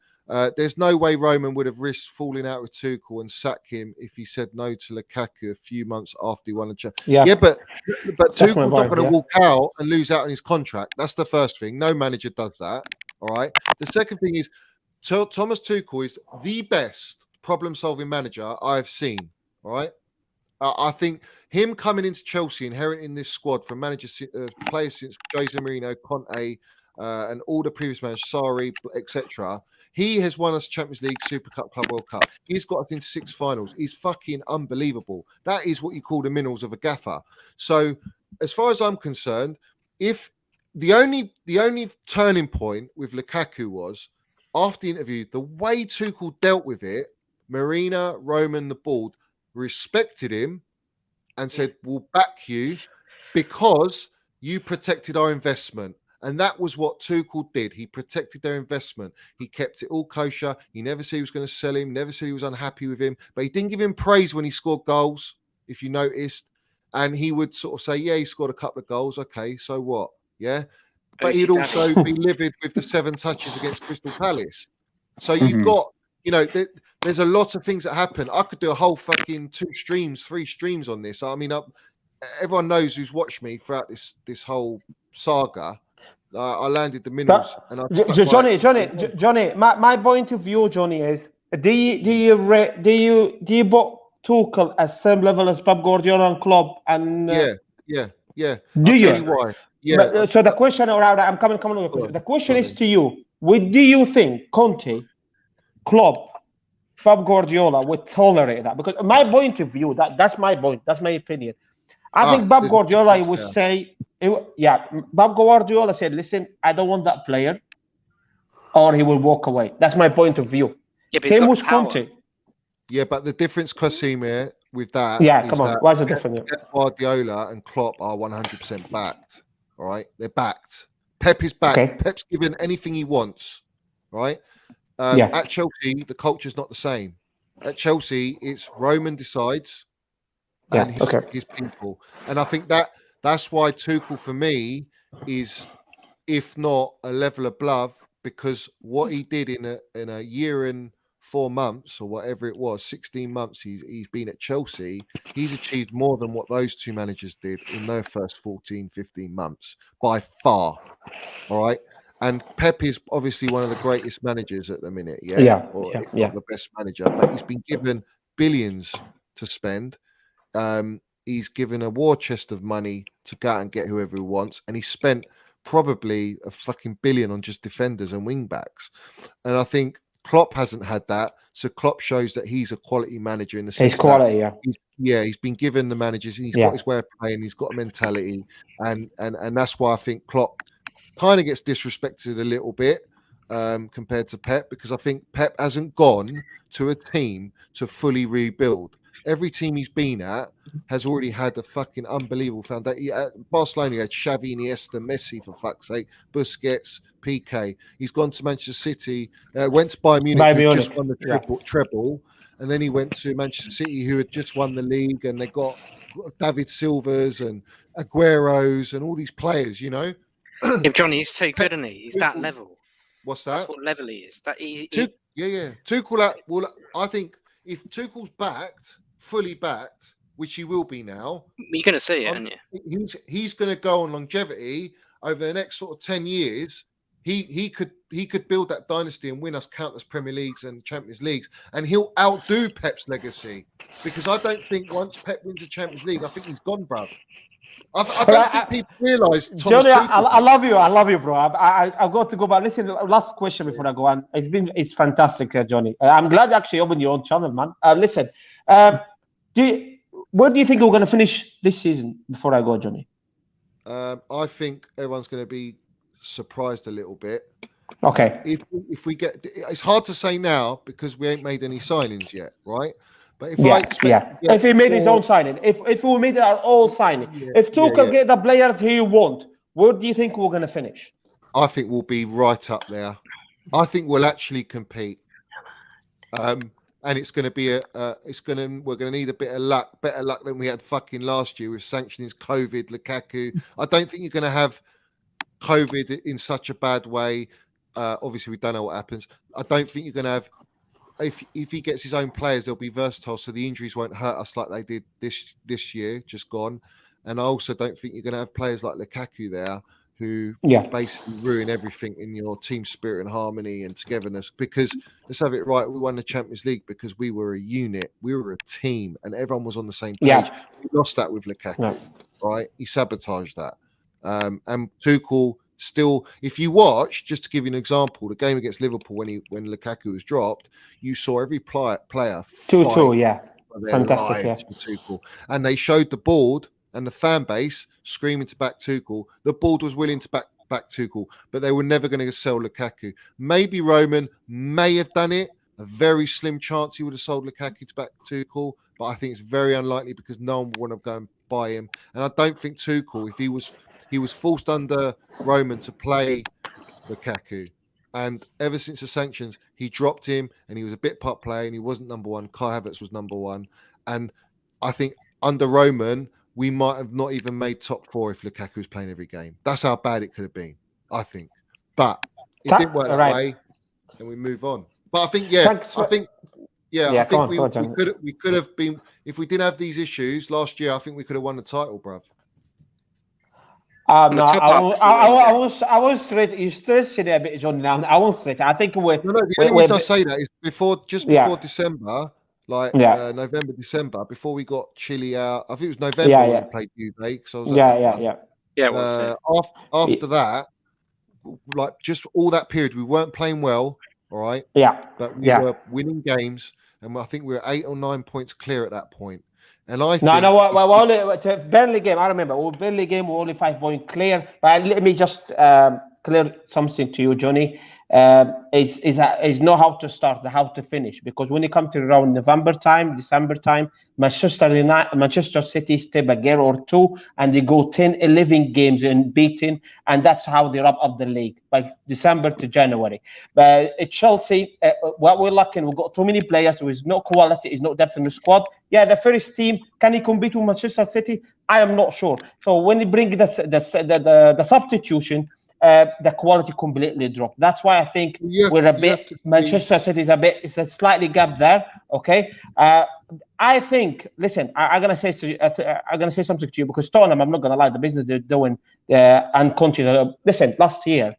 There's no way Roman would have risked falling out with Tuchel and sack him if he said no to Lukaku a few months after he won the Champions. Yeah, but Tuchel's not going to walk out and lose out on his contract. That's the first thing. No manager does that. All right. The second thing is Thomas Tuchel is the best problem-solving manager I've seen. All right. I think him coming into Chelsea, inheriting this squad from players since Jose Mourinho, Conte, and all the previous managers, Sarri, etc. He has won us Champions League, Super Cup, Club World Cup. He's got us in 6 finals. He's fucking unbelievable. That is what you call the minerals of a gaffer. So, as far as I'm concerned, if the only turning point with Lukaku was after the interview, the way Tuchel dealt with it, Marina, Roman, the board respected him and said, "We'll back you because you protected our investment." And that was what Tuchel did. He protected their investment. He kept it all kosher. He never said he was going to sell him, never said he was unhappy with him, but he didn't give him praise when he scored goals, if you noticed. And he would sort of say, yeah, he scored a couple of goals. Okay, so what? Yeah. But he'd also be livid with the 7 touches against Crystal Palace. So you've got, there's a lot of things that happen. I could do a whole fucking 2 streams, 3 streams on this. I mean, everyone knows who's watched me throughout this whole saga. I landed the minerals, and Johnny. My point of view, Johnny, is do you put Tuchel at same level as Pep Guardiola and Klopp? And yeah. Do you? Tell you why? Yeah. So the question around I'm coming on the question. The question is to you: do you think Conte, Klopp, Pep Guardiola would tolerate that? Because my point of view, that's my point. That's my opinion. I think Pep Guardiola would say. Pep Guardiola said, listen, I don't want that player, or he will walk away. That's my point of view. Same with Conte. Yeah, but the difference, Casimir, with that. Yeah, come on. What's the difference? Pep Guardiola and Klopp are 100% backed. All right, they're backed. Pep is backed. Okay. Pep's given anything he wants. Right. At Chelsea, the culture's not the same. At Chelsea, it's Roman decides, and his people, and I think that's why Tuchel for me is, if not a level above, because what he did in a year and 4 months or whatever it was, 16 months he's been at Chelsea, he's achieved more than what those 2 managers did in their first 14, 15 months by far. All right. And Pep is obviously one of the greatest managers at the minute. Not the best manager, but he's been given billions to spend. He's given a war chest of money to go out and get whoever he wants, and he spent probably a fucking billion on just defenders and wing backs. And I think Klopp hasn't had that, so Klopp shows that he's a quality manager in the sense His quality, he's been given the managers, he's got his way of playing, he's got a mentality, and that's why I think Klopp kind of gets disrespected a little bit compared to Pep, because I think Pep hasn't gone to a team to fully rebuild. Every team he's been at has already had a fucking unbelievable foundation. At Barcelona, he had Xavi, Iniesta, Messi, for fuck's sake, Busquets, PK. He's gone to Manchester City, went to Bayern Munich, who just won the treble, and then he went to Manchester City, who had just won the league, and they got David Silvas and Agueros and all these players, you know. Yeah, Johnny, he's too good, isn't he? He's that level. What's that? That's what level he is. Tuchel. Well, I think if Tuchel's fully backed, which he will be now, you're going to see it, aren't you? He's going to go on longevity over the next sort of 10 years. He could build that dynasty and win us countless Premier Leagues and Champions Leagues, and he'll outdo Pep's legacy, because I don't think once Pep wins a Champions League, I think he's gone, bruv. I don't think people realise. Johnny, I love you, bro. I've got to go, but listen, last question before I go on. It's fantastic, Johnny. I'm glad you actually opened your own channel, man. Listen, where do you think we're going to finish this season? Before I go, Johnny, I think everyone's going to be surprised a little bit. Okay. If we get, it's hard to say now because we ain't made any signings yet, right? But if if he made his own signing, if we made our own signing, if Tuchel get the players he want, where do you think we're going to finish? I think we'll be right up there. I think we'll actually compete, and it's going to be we're going to need a bit of luck, better luck than we had fucking last year with sanctions, COVID, Lukaku. I don't think you're going to have COVID in such a bad way. Obviously, we don't know what happens. I don't think you're going to have. If he gets his own players, they'll be versatile, so the injuries won't hurt us like they did this year, just gone. And I also don't think you're going to have players like Lukaku there who basically ruin everything in your team spirit and harmony and togetherness. Because let's have it right, we won the Champions League because we were a unit, we were a team, and everyone was on the same page. We lost that with Lukaku, right? He sabotaged that. And Tuchel still, if you watch, just to give you an example, the game against Liverpool when Lukaku was dropped, you saw every player 2-2, fantastic, Tuchel, and they showed the board and the fan base screaming to back Tuchel. The board was willing to back Tuchel, but they were never going to sell Lukaku. Maybe Roman may have done it. A very slim chance he would have sold Lukaku to back Tuchel, but I think it's very unlikely because no one would want to go and buy him. And I don't think Tuchel, if he was forced under Roman to play Lukaku, and ever since the sanctions, he dropped him, and he was a bit part player, and he wasn't number one. Kai Havertz was number one, and I think under Roman, we might have not even made top four if Lukaku was playing every game. That's how bad it could have been, I think. But it didn't work that way, and we move on. But I think, we could have been, if we didn't have these issues last year, I think we could have won the title, bruv. No, I was straight. You stressing it a bit, John. Now I won't straight. I think we're. No, the only reason I say that is before December, November, December, before we got Chile out. I think it was November when we played Juve. Because I was after that, like just all that period, we weren't playing well. All right. Yeah. But we were winning games, and I think we were 8 or 9 points clear at that point. And I think Burnley game. I remember Burnley game. We're only 5 points clear. But let me just clear something to you, Johnny. Is know how to start, how to finish. Because when you come to around November time, December time, Manchester City step a gear or two, and they go 10, 11 games unbeaten, and that's how they wrap up the league by December to January. But at Chelsea, what we're lacking, we've got too many players. There is no quality, is no depth in the squad. Yeah, the first team, can he compete with Manchester City? I am not sure. So when you bring the substitution, the quality completely dropped. That's why I think we're a bit. Manchester City is a bit. It's a slightly gap there. Okay. I think. Listen, I'm gonna say something to you because Tottenham. I'm not gonna lie. The business they're doing, and Conte. Listen, last year,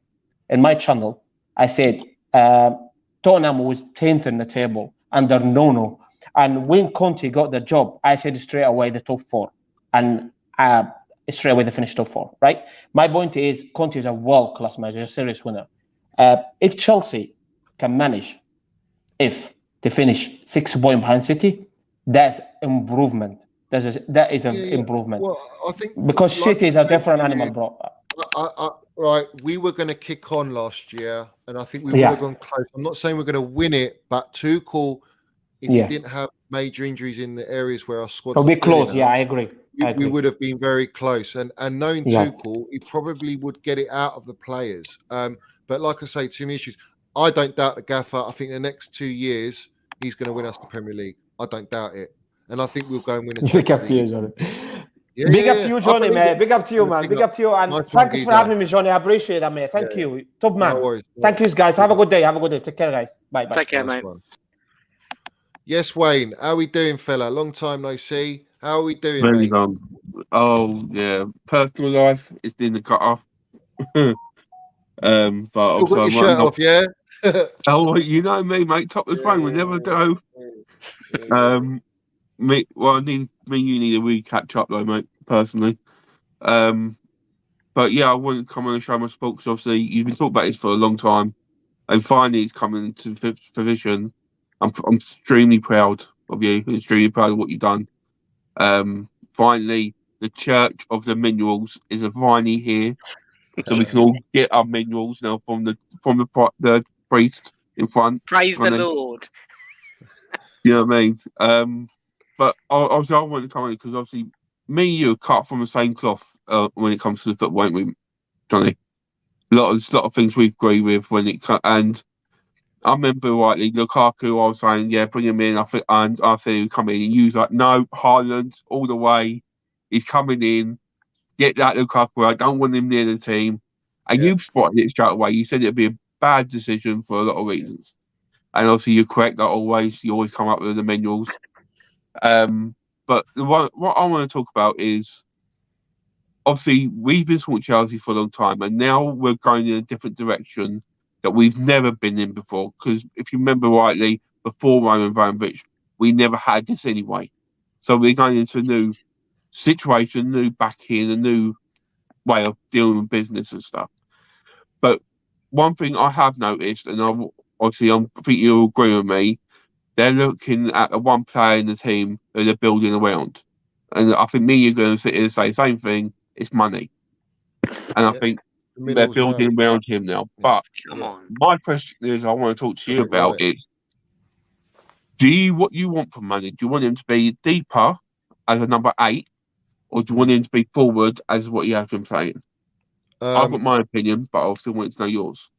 in my channel, I said Tottenham was 10th in the table under Nuno, and when Conte got the job, I said straight away the top 4, and straight away they finished top 4, right? My point is Conte is a world-class manager, a serious winner. If Chelsea can manage if they finish 6 points behind City, that's improvement. That is an improvement. Well, I think because like City is a different animal, bro. Right, we were going to kick on last year, and I think we would Yeah. have gone close. I'm not saying we're going to win it, but Tuchel, if he didn't have major injuries in the areas where our squad It'll was be close. building Yeah, up, I agree. we would have been very close. And knowing Tuchel, he probably would get it out of the players. But like I say, too many issues. I don't doubt the gaffer. I think the next 2 years he's going to win us the Premier League. I don't doubt it, and I think we'll go and win the Champions League. Big up to you, Johnny, man. Big up to you, man. Big up to you. And thanks for having me, Johnny. I appreciate that, man. Thank you. Top man. No worries. Thank you, guys. Have a good day. Have a good day. Take care, guys. Bye. Take care, mate. Yes, Wayne. How are we doing, fella? Long time no see. How are we doing, Very mate? long. Oh, yeah. Personal life is in the cut off. But Still got your shirt off, yeah? Oh, you know me, mate. Top of the phone. We never go. You need a wee catch up though, mate. Personally, but yeah, I wanted to come on and show my support because obviously you've been talking about this for a long time, and finally it's coming to fruition. I'm extremely proud of you. Extremely proud of what you've done. Finally, the Church of the Minerals is finally here, so we can all get our minerals now from the priest in front. Praise the Lord. You know what I mean? But obviously, I wanted to come on because obviously, me and you are cut from the same cloth when it comes to the football, ain't we, Johnny? A lot of things we agree with when it and I remember rightly, Lukaku. I was saying, yeah, bring him in. I said he'd come in, and you was like, no, Haaland all the way. He's coming in. Get that Lukaku. I don't want him near the team. And you spotted it straight away. You said it'd be a bad decision for a lot of reasons. And obviously, you're correct. That you always come up with the minerals. But what I want to talk about is obviously we've been supporting Chelsea for a long time, and now we're going in a different direction that we've never been in before. Because if you remember rightly, before Roman Abramovich, we never had this anyway. So we're going into a new situation, new backing, a new way of dealing with business and stuff. But one thing I have noticed, and I think you'll agree with me, they're looking at the one player in the team that they're building around. And I think you're going to sit here and say the same thing, it's money. And I think they're building around him now. But my question is, I want to talk to you about is, what you want from money? Do you want him to be deeper as a number 8, or do you want him to be forward as what you have been saying? I've got my opinion, but I still want to know yours.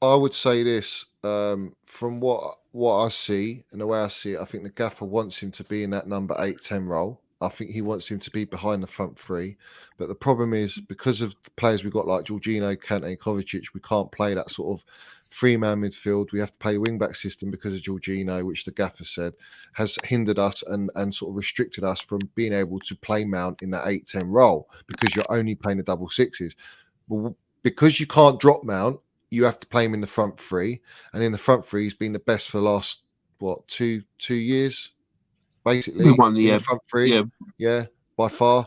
I would say this, from what I see and the way I see it, I think the gaffer wants him to be in that number 8-10 role. I think he wants him to be behind the front three. But the problem is, because of the players we've got like Jorginho, Kante, Kovacic, we can't play that sort of 3-man midfield. We have to play the wing-back system because of Jorginho, which the gaffer said has hindered us and sort of restricted us from being able to play Mount in that 8-10 role because you're only playing the double sixes. Well, because you can't drop Mount, you have to play him in the front three. And in the front three, he's been the best for the last, two years? Basically, in the front three, by far.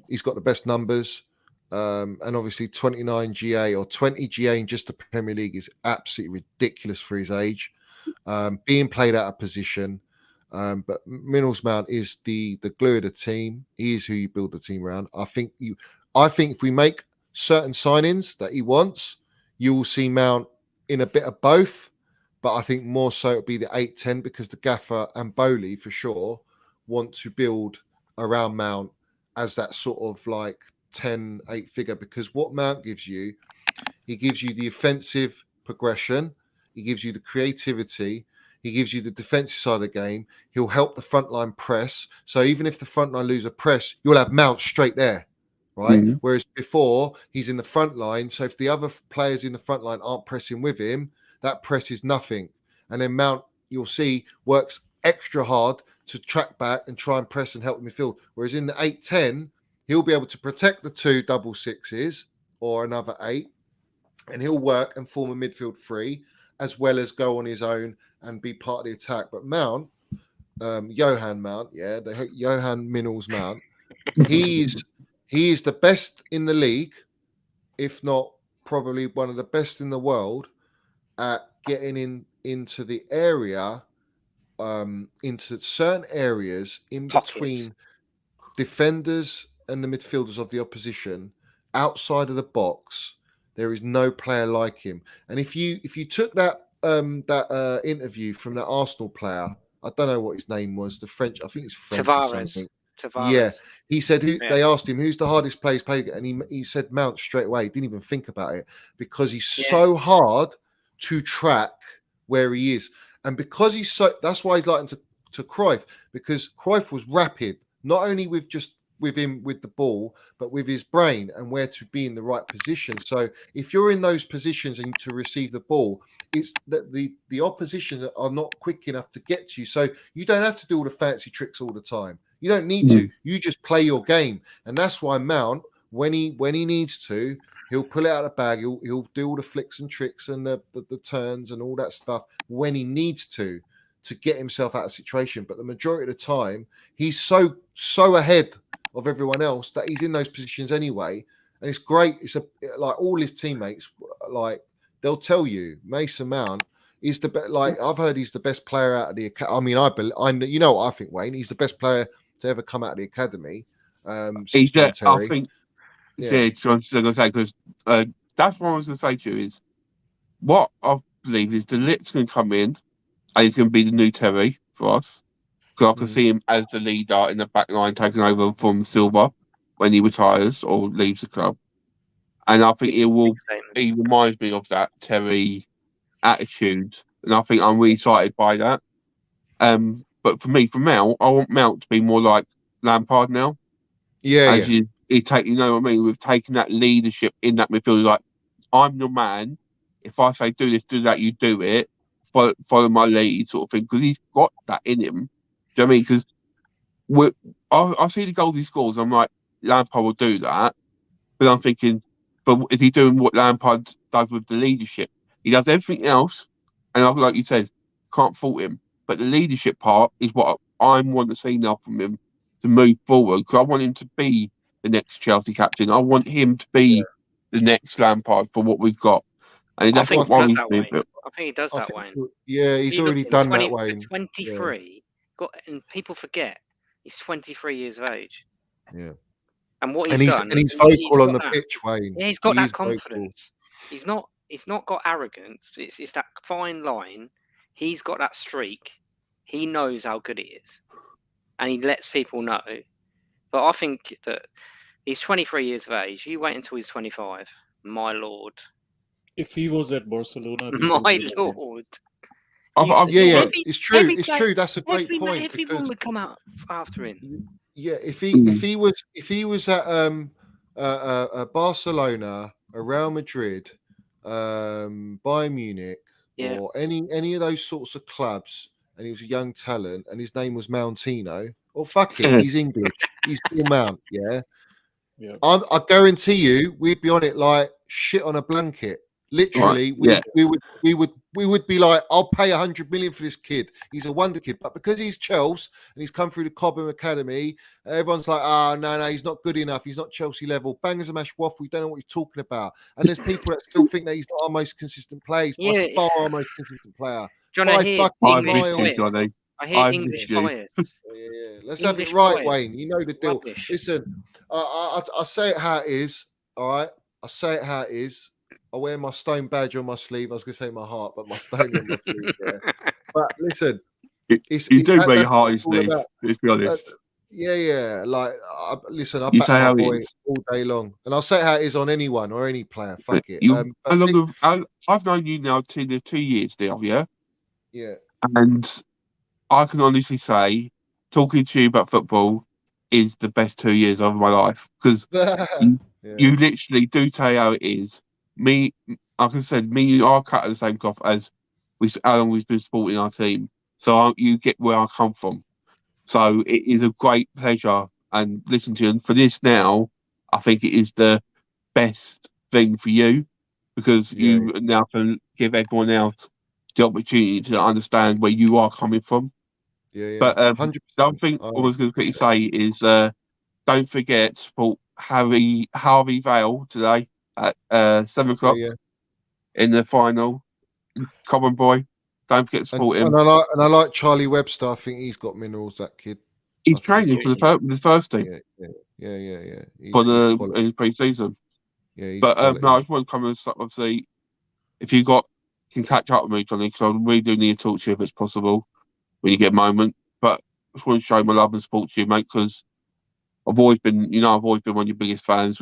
He's got the best numbers, and obviously 29 GA or 20 GA in just the Premier League is absolutely ridiculous for his age. Being played out of position, but Minerals Mount is the glue of the team. He is who you build the team around. I think if we make certain signings that he wants, you will see Mount in a bit of both. But I think more so it'll be the 8-10 because the gaffer and Bowley for sure want to build around Mount as that sort of like 10-8 figure, because what Mount gives you, he gives you the offensive progression, he gives you the creativity, he gives you the defensive side of the game, he'll help the front line press. So even if the front line lose a press, you'll have Mount straight there. Right. Mm-hmm. Whereas before he's in the front line. So if the other players in the front line aren't pressing with him, that press is nothing. And then Mount, you'll see, works extra hard to track back and try and press and help the midfield. Whereas in the 8-10, he'll be able to protect the 2 double sixes or another 8, and he'll work and form a midfield 3, as well as go on his own and be part of the attack. But Mount, Johan Mount, the Johan Minerals Mount, he is the best in the league, if not probably one of the best in the world, at getting into the area, into certain areas in Pockets. between defenders and the midfielders of the opposition, outside of the box. There is no player like him. And if you took that interview from that Arsenal player, I don't know what his name was, the French, I think it's French or something. Yeah, he said they asked him who's the hardest player he's played, and he said Mount straight away. He didn't even think about it because he's so hard to track where he is, and because he's so, that's why he's likened to Cruyff, because Cruyff was rapid, not only with him with the ball, but with his brain and where to be in the right position. So if you're in those positions and to receive the ball, it's that the opposition are not quick enough to get to you. So you don't have to do all the fancy tricks all the time. You don't need to. You just play your game, and that's why Mount, when he needs to, he'll pull it out of the bag. He'll do all the flicks and tricks and the turns and all that stuff when he needs to get himself out of situation. But the majority of the time, he's so ahead of everyone else that he's in those positions anyway, and it's great. It's like all his teammates, like they'll tell you, Mason Mount is the best. Like I've heard, he's the best player out of the academy. I mean, I you know what I think, Wayne. He's the best player to ever come out of the academy. Since John Terry. I think. Yeah, John, I'm going to say, because that's what I was going to say to you is what I believe is De Ligt's going to come in and he's going to be the new Terry for us. Because I can see him as the leader in the back line, taking over from Silva when he retires or leaves the club. And I think he reminds me of that Terry attitude. And I think I'm really excited by that. But for me, for Mount, I want Mount to be more like Lampard now. Yeah, you know what I mean? We've taken that leadership in that midfield. Like, I'm your man. If I say do this, do that, you do it. Follow my lead, sort of thing. Because he's got that in him. Do you know what I mean? Because I see the goals he scores. I'm like, Lampard will do that. But I'm thinking, but is he doing what Lampard does with the leadership? He does everything else, and like you said, can't fault him. But the leadership part is what I want to see now from him to move forward. Because I want him to be the next Chelsea captain. I want him to be the next Lampard for what we've got. And that's what worries me a bit. I think he does that, Wayne. Yeah, he's already done that, Wayne. 23, and people forget he's 23 years of age. Yeah. And what he's done, and he's vocal on the pitch, Wayne. Yeah, he's got that confidence. Vocal. He's not got arrogance. It's that fine line. He's got that streak. He knows how good he is, and he lets people know. But I think that he's 23 years of age. You wait until he's 25. My lord. If he was at Barcelona, my lord. It's true. It's true. That's a great point. Everyone would come out after him. Yeah, if he was at Barcelona, Real Madrid, Bayern Munich, or any of those sorts of clubs, and he was a young talent, and his name was Mountino, fuck it, he's English, he's Paul Mount. Yeah. I guarantee you, we'd be on it like shit on a blanket. Literally, we would be like, I'll pay 100 million for this kid. He's a wonder kid. But because he's Chelsea and he's come through the Cobham Academy, everyone's like, no, he's not good enough. He's not Chelsea level. Bangers and mash waffle. You don't know what he's talking about. And there's people that still think that he's not our most consistent player. He's by far our most consistent player. John, I hear English bias. Let's have it right, Wayne. You know the deal. Listen, I say it how it is. All right, I say it how it is. I wear my stone badge on my sleeve. I was going to say my heart, but my stone on my sleeve. Yeah. But listen, you do wear your heart on your sleeve. Let's be honest. Like, listen, I back my boy all day long, and I'll say how it is on anyone or any player. Fuck it. I've known you now 2 years now, yeah. Yeah. And I can honestly say, talking to you about football is the best 2 years of my life, because you literally do tell you how it is. Me, like I said, me and you are cut at the same cloth as how long we've been supporting our team. So you get where I come from. So it is a great pleasure and listen to you. And for this now, I think it is the best thing for you, because you now can give everyone else the opportunity to understand where you are coming from. But the other thing I was going to quickly say is don't forget to support Harvey Vale today at 7 o'clock in the final. Common boy. Don't forget to support him. And I like Charlie Webster. I think he's got minerals. That kid. He's training for the first team. Yeah. For He's the pre-season. Yeah, he's but quality. no, I just want to come and obviously, if you can catch up with me, Johnny, because I really do need to talk to you if it's possible when you get a moment. But I just want to show my love and support to you, mate, because I've always been one of your biggest fans.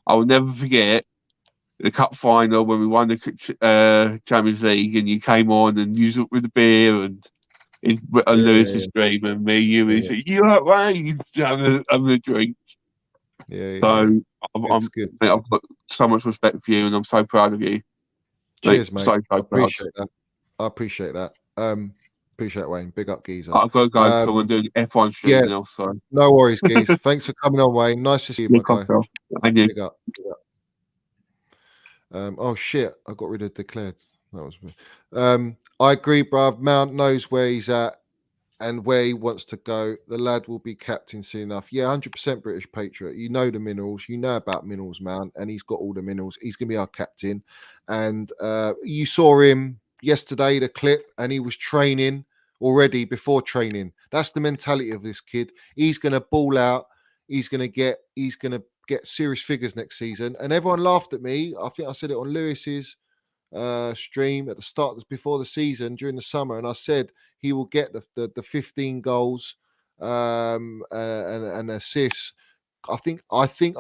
I will never forget the cup final when we won the Champions League, and you came on and you was with the beer and Lewis's dream, and me, you said, "You are right, having a drink." So I've got so much respect for you, and I'm so proud of you. Cheers, mate. So I proud. appreciate that. Appreciate it, Wayne. Big up, Geezer. I've got to go because I'm doing F1 stream now. So no worries, Geez. Thanks for coming on, Wayne. Nice to see you, my guy. And you. Big up. Oh shit! I got rid of declared. That was me. I agree, bruv. Mount knows where he's at and where he wants to go. The lad will be captain soon enough. Yeah, 100% British Patriot. You know the minerals. You know about minerals, Mount, and he's got all the minerals. He's going to be our captain. And you saw him yesterday, the clip, and he was training already before training. That's the mentality of this kid. He's going to ball out. He's going to get serious figures next season. And everyone laughed at me. I think I said it on Lewis's stream at the start before the season during the summer, and I said he will get the 15 goals and assists. I think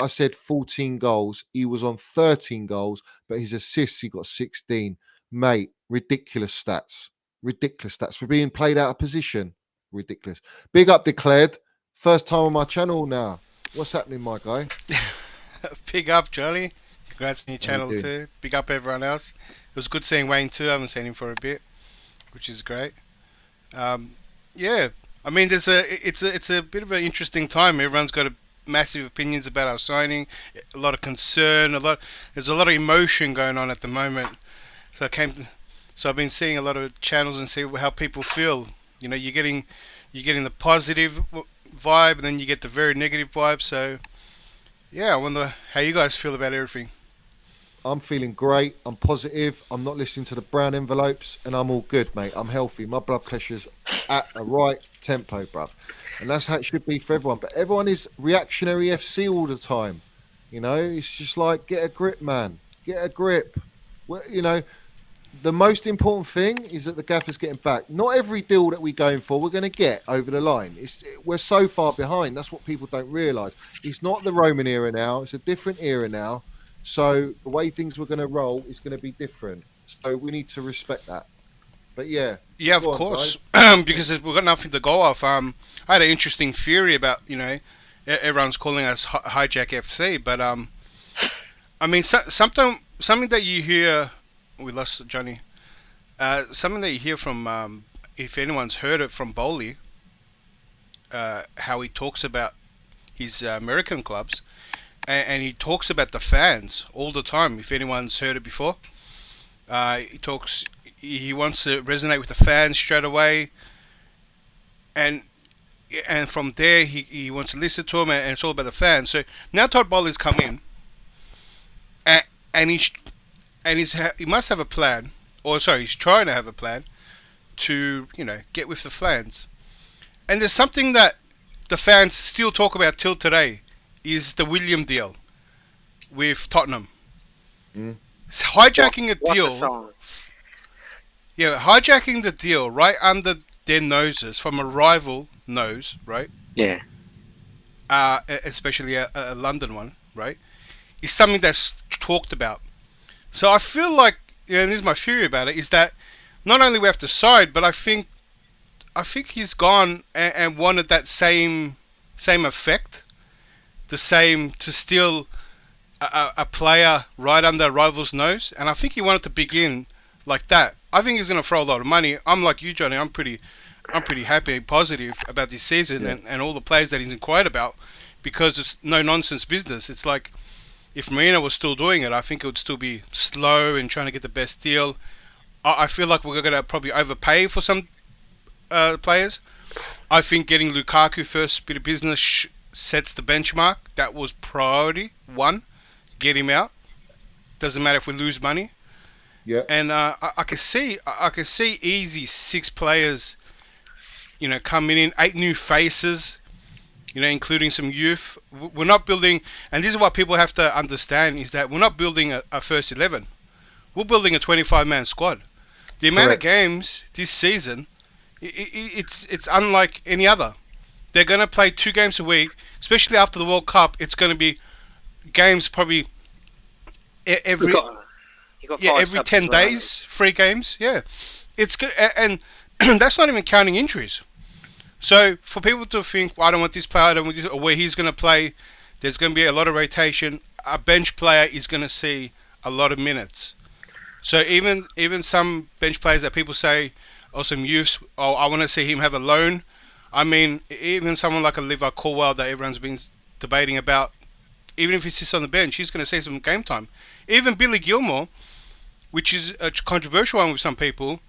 I said 14 goals. He was on 13 goals, but his assists he got 16. Mate, ridiculous stats for being played out of position. Ridiculous. Big up, Declared. First time on my channel now. What's happening, my guy? Big up, Charlie. Congrats on your channel too. Big up everyone else. It was good seeing Wayne too. I haven't seen him for a bit, which is great. Yeah, I mean, it's a bit of an interesting time. Everyone's got massive opinions about our signing, a lot of concern, there's a lot of emotion going on at the moment. So I've been seeing a lot of channels and see how people feel. You know, you're getting the positive vibe, and then you get the very negative vibe. So yeah, I wonder how you guys feel about everything. I'm feeling great. I'm positive. I'm not listening to the brown envelopes, and I'm all good, mate. I'm healthy. My blood pressure's at a right tempo, bruv. And that's how it should be for everyone. But everyone is reactionary FC all the time. You know, it's just like, get a grip, man. Get a grip. Well, you know, the most important thing is that the gaffer's getting back. Not every deal that we're going for, we're going to get over the line. We're so far behind. That's what people don't realise. It's not the Roman era now. It's a different era now. So the way things were going to roll is going to be different. So we need to respect that. But yeah. Yeah, of course. Because we've got nothing to go off. I had an interesting theory about, you know, everyone's calling us Hijack FC. But, I mean, something that you hear... We lost Johnny. Something that you hear from, if anyone's heard it from Bowley, how he talks about his American clubs, and he talks about the fans all the time. If anyone's heard it before, he wants to resonate with the fans straight away, and from there he wants to listen to them, and it's all about the fans. So now Todd Bowley's come in, and he must have a plan, he's trying to have a plan to, you know, get with the fans. And there's something that the fans still talk about till today, is the William deal with Tottenham. Hijacking a deal. Yeah, hijacking the deal right under their noses, from a rival nose, right? Yeah. Especially a London one, right? Is something that's talked about. So I feel like, and this is my theory about it, is that not only we have to side, but I think he's gone and wanted that same effect, the same, to steal a player right under a rival's nose, and I think he wanted to begin like that. I think he's going to throw a lot of money. I'm like you, Johnny. I'm pretty happy and positive about this season and all the players that he's inquired about, because it's no nonsense business. It's like, if Marino was still doing it, I think it would still be slow and trying to get the best deal. I feel like we're going to probably overpay for some players. I think getting Lukaku first bit of business sets the benchmark. That was priority one. Get him out. Doesn't matter if we lose money. Yeah. And I can see easy 6 players, coming in, 8 new faces, including some youth. We're not building, and this is what people have to understand, is that we're not building a first 11. We're building a 25-man squad. The amount of Correct. games this season, it's unlike any other. They're going to play 2 games a week, especially after the World Cup. It's going to be games probably every You got 5 every subs 10 as well, days, 3 games. Yeah, it's good, and that's not even counting injuries. So for people to think, well, I don't want this player, I don't want this, or where he's going to play, there's going to be a lot of rotation. A bench player is going to see a lot of minutes. So even some bench players that people say, or some youths, oh, I want to see him have a loan. I mean, even someone like a Levi Colwell that everyone's been debating about, even if he sits on the bench, he's going to see some game time. Even Billy Gilmore, which is a controversial one with some people,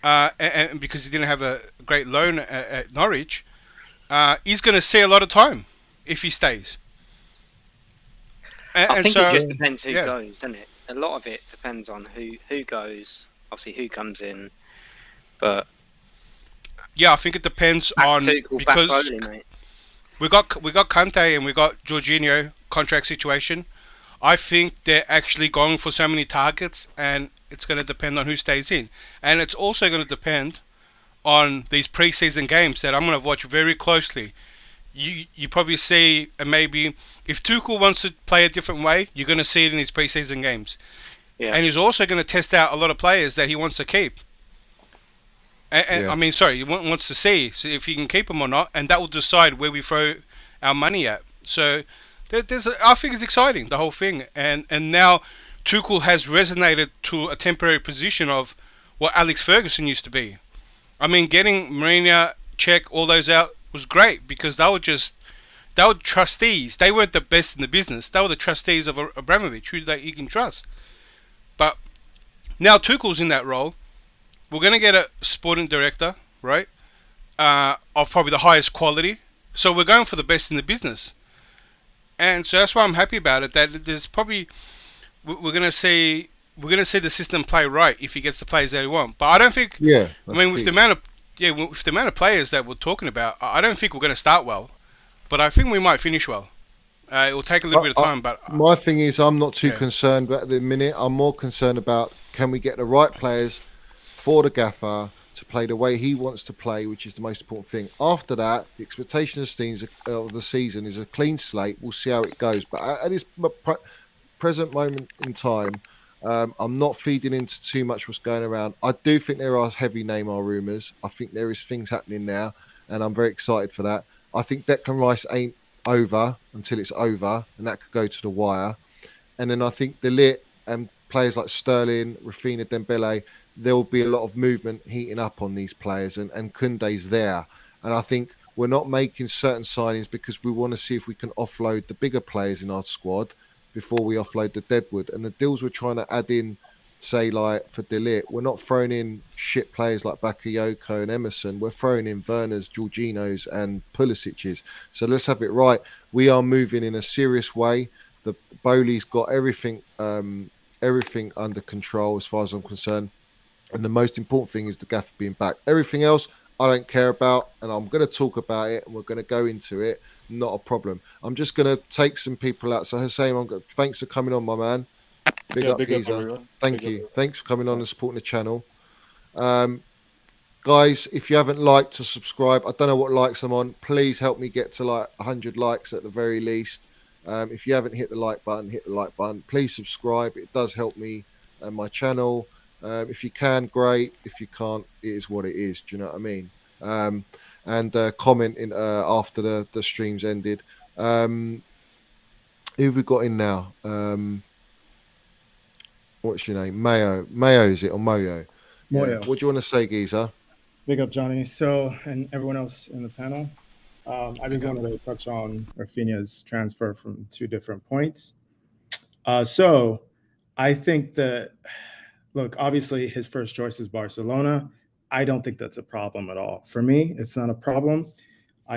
and because he didn't have a great loan at Norwich, he's going to see a lot of time if he stays. I think so, it just depends who yeah. goes, doesn't it? A lot of it depends on who goes, obviously who comes in, but Yeah, I think it depends on, Tuchel, because Bowley, mate. we got Kante and we got Jorginho contract situation. I think they're actually going for so many targets, and it's going to depend on who stays in, and it's also going to depend on these preseason games that I'm going to watch very closely. You probably see, maybe if Tuchel wants to play a different way, you're going to see it in his preseason games. Yeah. And he's also going to test out a lot of players that he wants to keep. And Yeah. I mean, sorry, he wants to see if he can keep them or not, and that will decide where we throw our money at. So I think it's exciting, the whole thing. And now Tuchel has resonated to a temporary position of what Alex Ferguson used to be. I mean, getting Mourinho, Czech, all those out was great, because they were trustees. They weren't the best in the business. They were the trustees of Abramovich, who you can trust. But now Tuchel's in that role. We're going to get a sporting director, right, of probably the highest quality. So we're going for the best in the business. And so that's why I'm happy about it, that there's probably, we're going to see the system play right if he gets the players that he wants. But I don't think, Yeah. I mean, with the amount of players that we're talking about, I don't think we're going to start well. But I think we might finish well. It will take a little bit of time, but my thing is, I'm not too Yeah. concerned at the minute. I'm more concerned about, can we get the right players for the gaffer to play the way he wants to play, which is the most important thing. After that, the expectation of the season is a clean slate. We'll see how it goes. But at this present moment in time, I'm not feeding into too much what's going around. I do think there are heavy Neymar rumours. I think there is things happening now, and I'm very excited for that. I think Declan Rice ain't over until it's over, and that could go to the wire. And then I think De Ligt and players like Sterling, Rafinha, Dembele, there will be a lot of movement heating up on these players, and Koundé's there. And I think we're not making certain signings because we want to see if we can offload the bigger players in our squad before we offload the deadwood. And the deals we're trying to add in, say, like for De Ligt, we're not throwing in shit players like Bakayoko and Emerson. We're throwing in Werner's, Jorginho's and Pulisic's. So let's have it right. We are moving in a serious way. The Bowley's got everything under control as far as I'm concerned. And the most important thing is the gaffer being back. Everything else I don't care about, and I'm going to talk about it, and we're going to go into it. Not a problem. I'm just going to take some people out. So Hussein, thanks for coming on, my man. Big up, Geezer. Thank you. Thanks for coming on and supporting the channel. Guys, if you haven't liked or subscribed, I don't know what likes I'm on. Please help me get to like 100 likes at the very least. If you haven't hit the like button, hit the like button. Please subscribe. It does help me and my channel. If you can, great. If you can't, it is what it is. Do you know what I mean? And comment in after the stream's ended. Who have we got in now? What's your name? Mayo, is it, or Moyo? Moyo. Yeah. What do you want to say, Geezer? Big up, Johnny. So, and everyone else in the panel. I just wanted to touch on Rafinha's transfer from 2 different points. So I think that, look, obviously his first choice is Barcelona. I don't think that's a problem at all. For me, it's not a problem.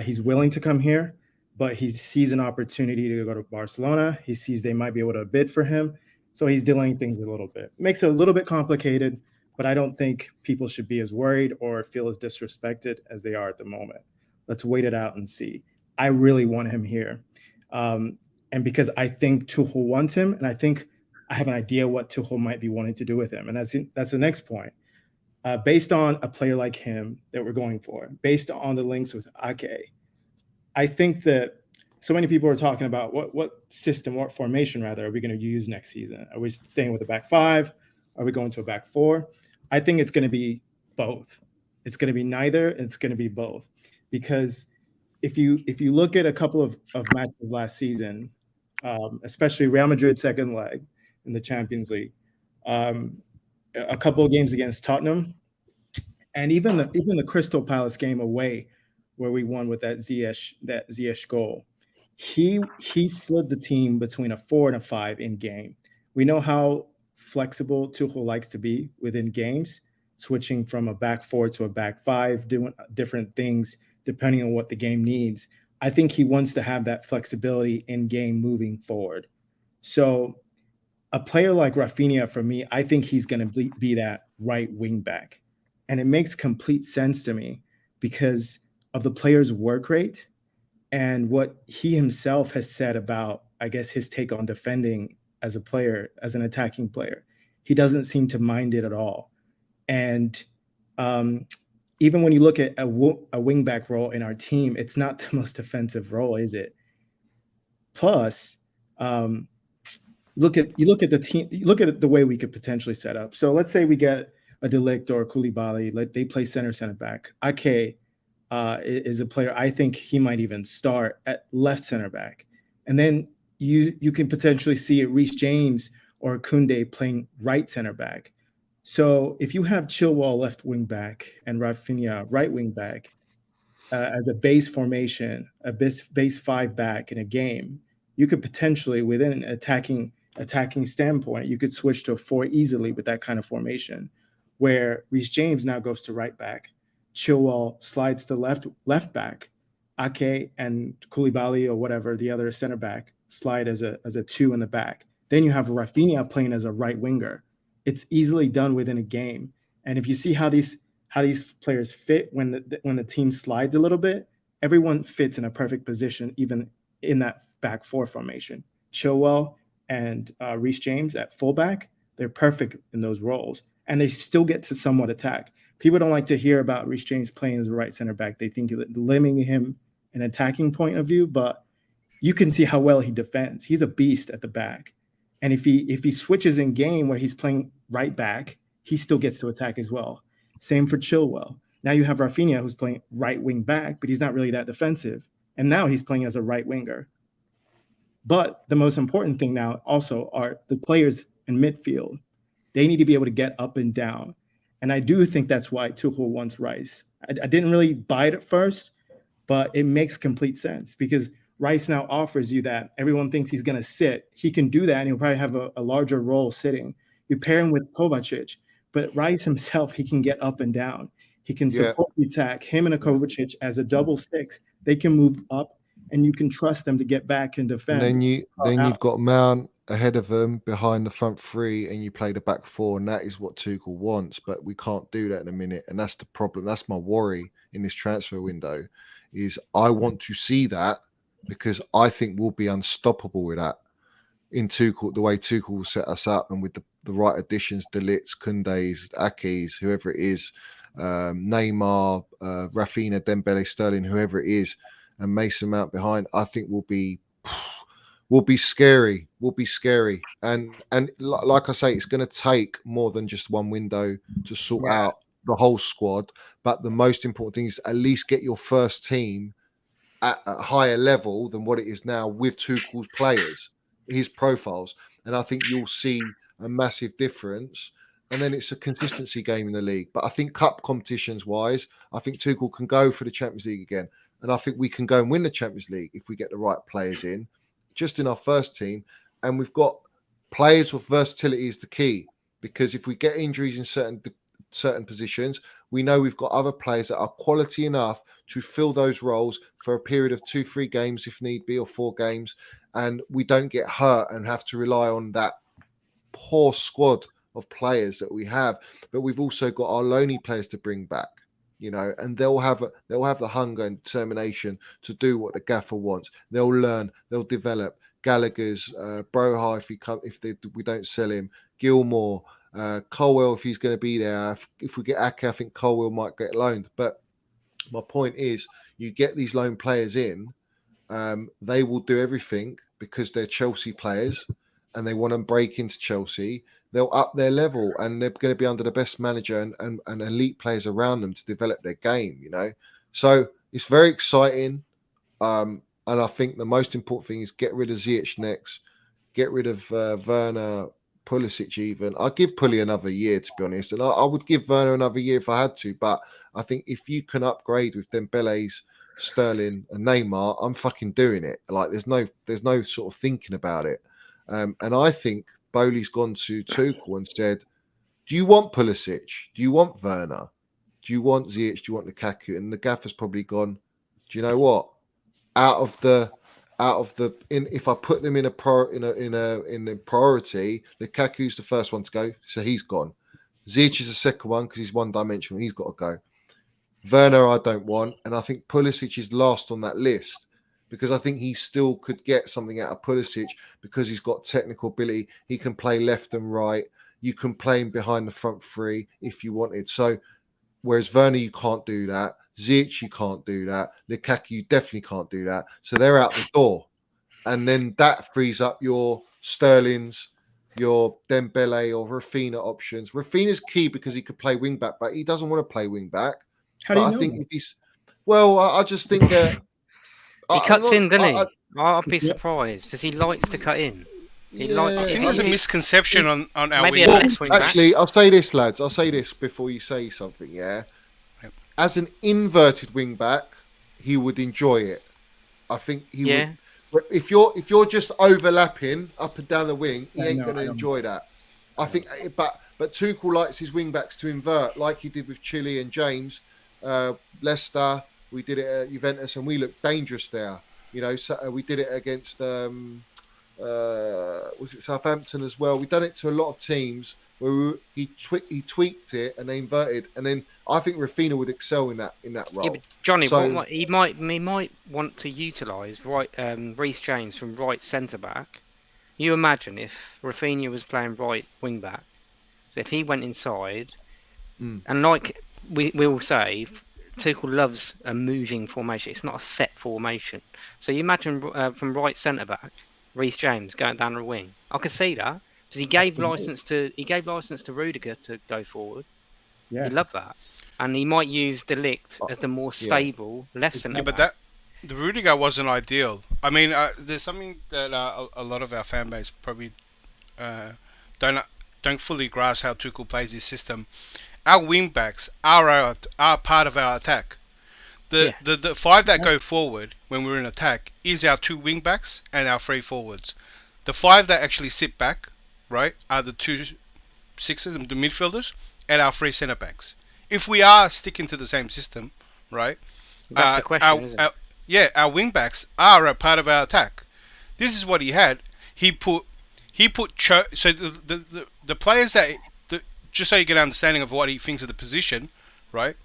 He's willing to come here, but he sees an opportunity to go to Barcelona. He sees they might be able to bid for him. So he's delaying things a little bit. Makes it a little bit complicated, but I don't think people should be as worried or feel as disrespected as they are at the moment. Let's wait it out and see. I really want him here. And because I think Tuchel wants him, and I think I have an idea what Tuchel might be wanting to do with him. And that's the next point. Based on a player like him that we're going for, based on the links with Ake, I think that so many people are talking about what system, what formation rather, are we going to use next season? Are we staying with a back five? Are we going to a back four? I think it's going to be both. It's going to be neither. It's going to be both. Because if you look at a couple of matches last season, especially Real Madrid's second leg in the Champions League, a couple of games against Tottenham, and even the Crystal Palace game away, where we won with that Ziyech goal, he slid the team between a 4 and a 5 in game. We know how flexible Tuchel likes to be within games, switching from a back 4 to a back 5, doing different things depending on what the game needs. I think he wants to have that flexibility in game moving forward. So a player like Rafinha, for me, I think he's going to be that right wing back. And it makes complete sense to me because of the player's work rate and what he himself has said about, I guess, his take on defending as a player, as an attacking player. He doesn't seem to mind it at all. And even when you look at a wingback role in our team, it's not the most defensive role, is it? Plus, look at the team. Look at the way we could potentially set up. So let's say we get a De Ligt or a Koulibaly. Like they play center back. Ake is a player I think he might even start at left center back, and then you can potentially see it Reece James or Koundé playing right center back. So if you have Chilwell left wing back and Rafinha right wing back as a base formation, a base 5 back in a game, you could potentially, within an attacking standpoint, you could switch to a 4 easily with that kind of formation, where Reece James now goes to right back, Chilwell slides to left back, Ake and Koulibaly or whatever the other center back slide as a 2 in the back. Then you have Rafinha playing as a right winger. It's easily done within a game. And if you see how these players fit when the team slides a little bit, everyone fits in a perfect position, even in that back 4 formation. Chilwell and Reece James at fullback, they're perfect in those roles, and they still get to somewhat attack. People don't like to hear about Reece James playing as a right center back. They think limiting him an attacking point of view, but you can see how well he defends. He's a beast at the back. And if he switches in game where he's playing right back, he still gets to attack as well. Same for Chilwell. Now you have Rafinha, who's playing right wing back, but he's not really that defensive. And now he's playing as a right winger. But the most important thing now also are the players in midfield. They need to be able to get up and down. And I do think that's why Tuchel wants Rice. I didn't really buy it at first, but it makes complete sense because Rice now offers you that. Everyone thinks he's going to sit. He can do that, and he'll probably have a larger role sitting. You pair him with Kovacic, but Rice himself, he can get up and down. He can support the attack. Him and a Kovacic as a double 6, they can move up, and you can trust them to get back and defend. And then you've got Mount ahead of them behind the front 3, and you play the back 4, and that is what Tuchel wants. But we can't do that in a minute, and that's the problem. That's my worry in this transfer window. Is I want to see that because I think we'll be unstoppable with that in Tuchel, the way Tuchel will set us up, and with the right additions, De Ligt, Koundé's, Ake's, whoever it is, Neymar, Rafinha, Dembele, Sterling, whoever it is, and Mason Mount behind, I think will be scary. Will be scary, and like I say, it's going to take more than just one window to sort out the whole squad. But the most important thing is at least get your first team at a higher level than what it is now with Tuchel's players, his profiles, and I think you'll see a massive difference. And then it's a consistency game in the league. But I think cup competitions wise, I think Tuchel can go for the Champions League again, and I think we can go and win the Champions League if we get the right players in, just in our first team. And we've got players with versatility is the key, because if we get injuries in certain positions, we know we've got other players that are quality enough to fill those roles for a period of 2-3 games if need be, or 4 games, and we don't get hurt and have to rely on that poor squad of players that we have, but we've also got our lonely players to bring back, you know, and they'll have the hunger and determination to do what the gaffer wants. They'll learn, they'll develop. Gallagher's, Broha we don't sell him, Gilmore, Colwell if he's going to be there. If we get Ake, I think Colwell might get loaned. But my point is, you get these loan players in, they will do everything because they're Chelsea players and they want to break into Chelsea. They'll up their level and they're going to be under the best manager and elite players around them to develop their game, you know. So it's very exciting. And I think the most important thing is get rid of Ziyech next, get rid of Werner, Pulisic even. I'd give Pully another year, to be honest. And I would give Werner another year if I had to. But I think if you can upgrade with Dembele's, Sterling and Neymar, I'm fucking doing it. Like there's no sort of thinking about it. And I think Bowley's gone to Tuchel and said, do you want Pulisic? Do you want Werner? Do you want Ziyech? Do you want Lukaku? And the gaffer's probably gone, do you know what? If I put them in a priority, Lukaku's the first one to go, so he's gone. Ziyech is the second one because he's one dimensional. He's got to go. Werner, I don't want, and I think Pulisic is last on that list because I think he still could get something out of Pulisic because he's got technical ability. He can play left and right. You can play him behind the front three if you wanted. So, whereas Werner, you can't do that. Ziyech, you can't do that. Lukaku, you definitely can't do that. So they're out the door. And then that frees up your Sterling's, your Dembele or Rafinha options. Rafinha's key because he could play wing back, but he doesn't want to play wing back. How do you I know think that? if he's I just think that He cuts in, doesn't he? I'd be Yeah. surprised because he likes to cut in. He Yeah. likes. I think I there's a mean- misconception on our Maybe wing a backs. next wing back. Actually, I'll say this, lads. I'll say this before you say something. Yeah, Yep. as an inverted wing back, he would enjoy it. I think he Yeah. would. If you're just overlapping up and down the wing, he Yeah, ain't no, going I to don't- enjoy that. I think, but Tuchel likes his wing backs to invert, like he did with Chile and James, Leicester. We did it at Juventus, and we looked dangerous there. You know, so we did it against was it Southampton as well? We've done it to a lot of teams where he tweaked it and they inverted, and then I think Rafinha would excel in that role. Yeah, but Johnny, So- he might want to utilise Reece James from right centre back. You imagine if Rafinha was playing right wing back, so if he went inside, and like we will say, Tuchel loves a moving formation. It's not a set formation. So you imagine from right centre back, Reece James going down the wing. I could see that because he gave license to Rudiger to go forward. Yeah. He loved that, and he might use Delict as the more stable left It's- centre Yeah, back. but the Rudiger wasn't ideal. I mean, there's something that a lot of our fan base probably don't fully grasp how Tuchel plays his system. Our wing backs are part of our attack. The five that go forward when we're in attack is our two wing backs and our three forwards. The five that actually sit back, right, are the two sixes, the midfielders, and our three centre backs. If we are sticking to the same system, right? That's the question, isn't it? Our wing backs are a part of our attack. This is what he had. He put so the players that just so you get an understanding of what he thinks of the position, right?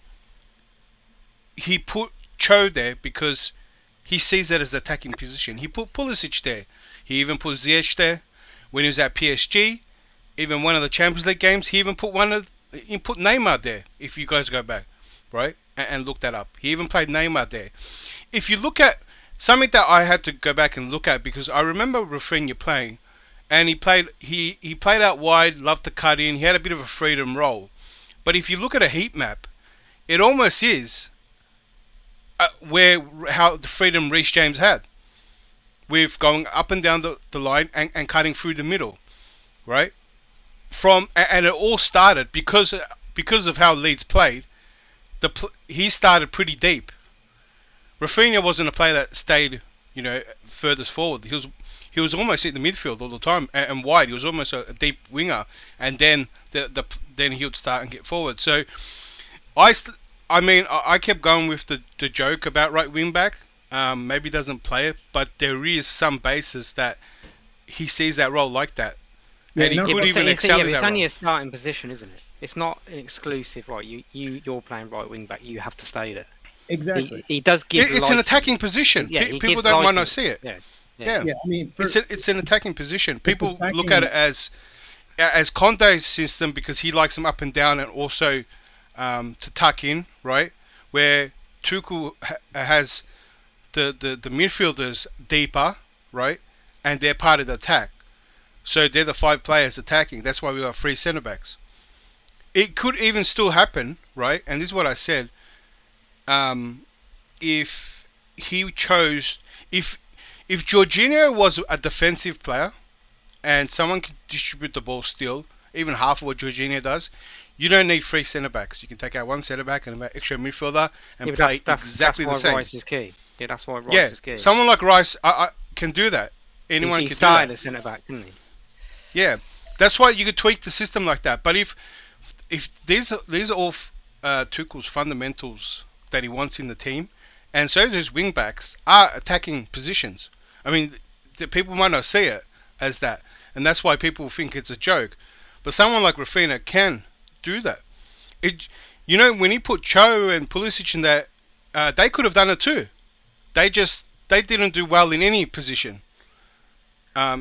He put Cho there because he sees that as the attacking position. He put Pulisic there. He even put Ziyech there when he was at PSG. Even one of the Champions League games, he even put Neymar there. If you guys go back, right, and look that up, he even played Neymar there. If you look at something that I had to go back and look at because I remember Rafinha playing, and he played out wide, loved to cut in. He had a bit of a freedom role, but if you look at a heat map, it almost is how the freedom Reece James had, with going up and down the line and cutting through the middle, right? And it all started because of how Leeds played. He started pretty deep. Rafinha wasn't a player that stayed, furthest forward. He was almost in the midfield all the time and wide. He was almost a deep winger, and then then he would start and get forward. So I kept going with the joke about right wing back. Maybe doesn't play it, but there is some basis that he sees that role like that. and he no, could but- even it's, excel in it's that only role. a starting position, isn't it? It's not an exclusive, right? You're playing right wing back. You have to stay there. exactly. He does give. It's an attacking position. Yeah, he People gives might not license. see it. Yeah. Yeah. Yeah, I mean, It's an attacking position. People attacking- look at it as Conte's system because he likes them up and down and also to tuck in, right? Where Tuchel has the midfielders deeper, right? And they're part of the attack. So they're the 5 players attacking. That's why we got 3 centre backs. It could even still happen, right? And this is what I said. If he chose, if Jorginho was a defensive player and someone could distribute the ball still, even half of what Jorginho does, you don't need 3 centre backs. You can take out 1 centre back and an extra midfielder and play exactly the same. Rice is key. Yeah, that's why Rice is key. Someone like Rice I can do that. Anyone he can do that. started as centre back, didn't he? Yeah, that's why you could tweak the system like that. But if these are all Tuchel's fundamentals that he wants in the team, and so those wing backs are attacking positions. I mean, the people might not see it as that, and that's why people think it's a joke. But someone like Rafinha can do that. When he put Cho and Pulisic in that, they could have done it too. They didn't do well in any position.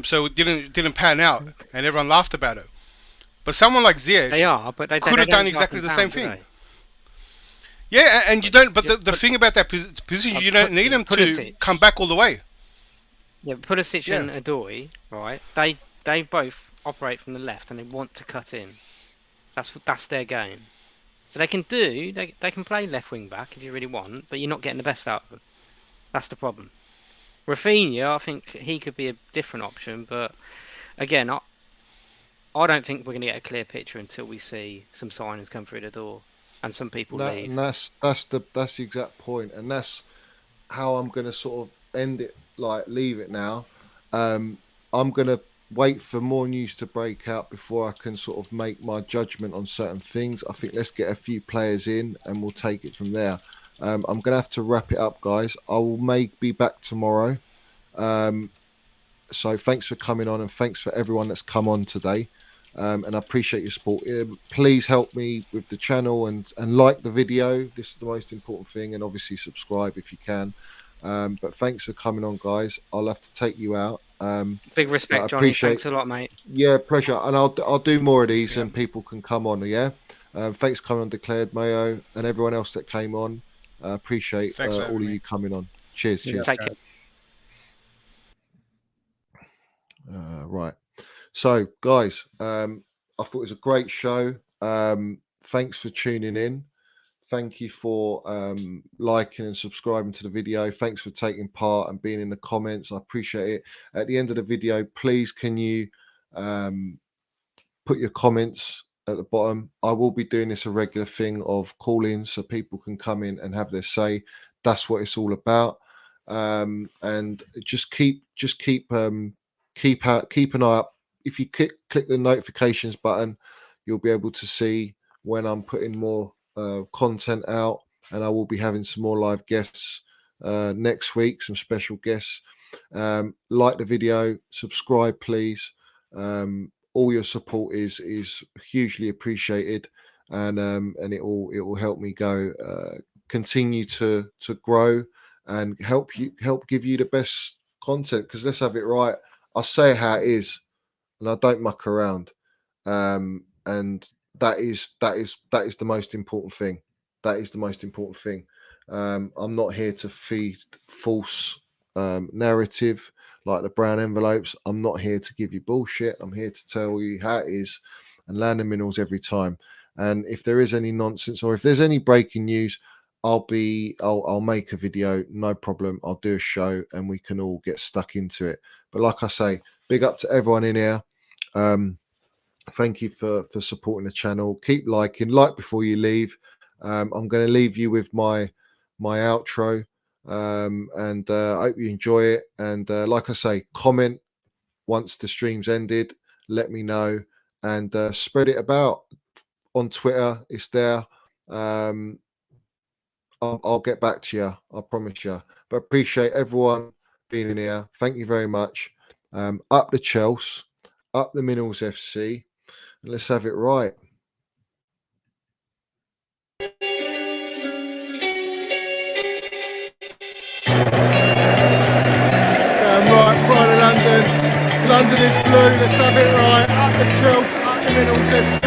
So it didn't pan out, and everyone laughed about it. But someone like Ziyech but they could have done exactly the same thing. Yeah, and you don't. But the thing about that position, you don't need them to come back all the way. Yeah, Pulisic and Odoi, right? They both operate from the left, and they want to cut in. That's their game. So they can play left wing back if you really want, but you're not getting the best out of them. That's the problem. Rafinha, I think he could be a different option, but again, I don't think we're going to get a clear picture until we see some signings come through the door and some people leave. And that's the exact point, and that's how I'm going to sort of end it, like leave it now. I'm going to wait for more news to break out before I can sort of make my judgment on certain things. I think let's get a few players in, and we'll take it from there. I'm going to have to wrap it up, guys. I will be back tomorrow. So thanks for coming on, and thanks for everyone that's come on today. And I appreciate your support. Please help me with the channel and like the video. This is the most important thing, and obviously subscribe if you can. But thanks for coming on, guys. I'll have to take you out. Big respect, Johnny. Thanks a lot, mate. Yeah, pleasure. And I'll do more of these, and people can come on. Yeah. Thanks for coming on, Declared Mayo, and everyone else that came on. Appreciate all of you coming on. Cheers. Cheers. Take it. Right. So, guys, I thought it was a great show. Thanks for tuning in. Thank you for liking and subscribing to the video. Thanks for taking part and being in the comments. I appreciate it. At the end of the video, please can you put your comments at the bottom. I will be doing this a regular thing of call-ins so people can come in and have their say. That's what it's all about. And just keep an eye up. If you click the notifications button, you'll be able to see when I'm putting more content out, and I will be having some more live guests next week, some special guests. Like the video, subscribe please. All your support is hugely appreciated, and it will help me continue to grow and help give you the best content, because let's have it right, I say how it is and I don't muck around, and that is the most important thing. That is the most important thing. I'm not here to feed false narrative like the brown envelopes. I'm not here to give you bullshit. I'm here to tell you how it is and land the minerals every time. And if there is any nonsense or if there's any breaking news, I'll make a video, no problem. I'll do a show and we can all get stuck into it. But like I say, big up to everyone in here. Thank you for supporting the channel. Keep liking, like before you leave. I'm going to leave you with my outro, and I hope you enjoy it. And like I say, comment once the stream's ended. Let me know and spread it about on Twitter. It's there. I'll get back to you. I promise you. But appreciate everyone being in here. Thank you very much. Up the Chelsea. up the Minerals FC. Let's have it right. Right, Pride of London. London is blue. Let's have it right. Up the Chelsea, up the Minerals FC.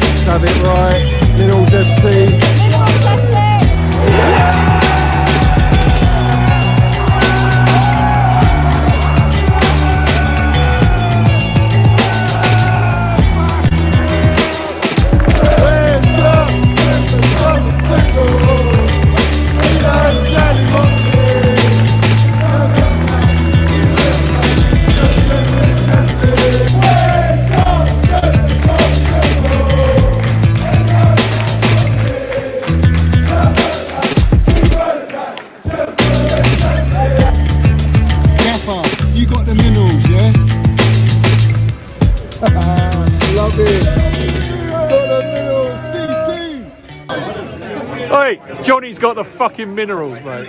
Let's have it right. Minerals FC. You got the Minerals, yeah? Love it. Got the Minerals, TT. Oi, Johnny's got the fucking Minerals, mate.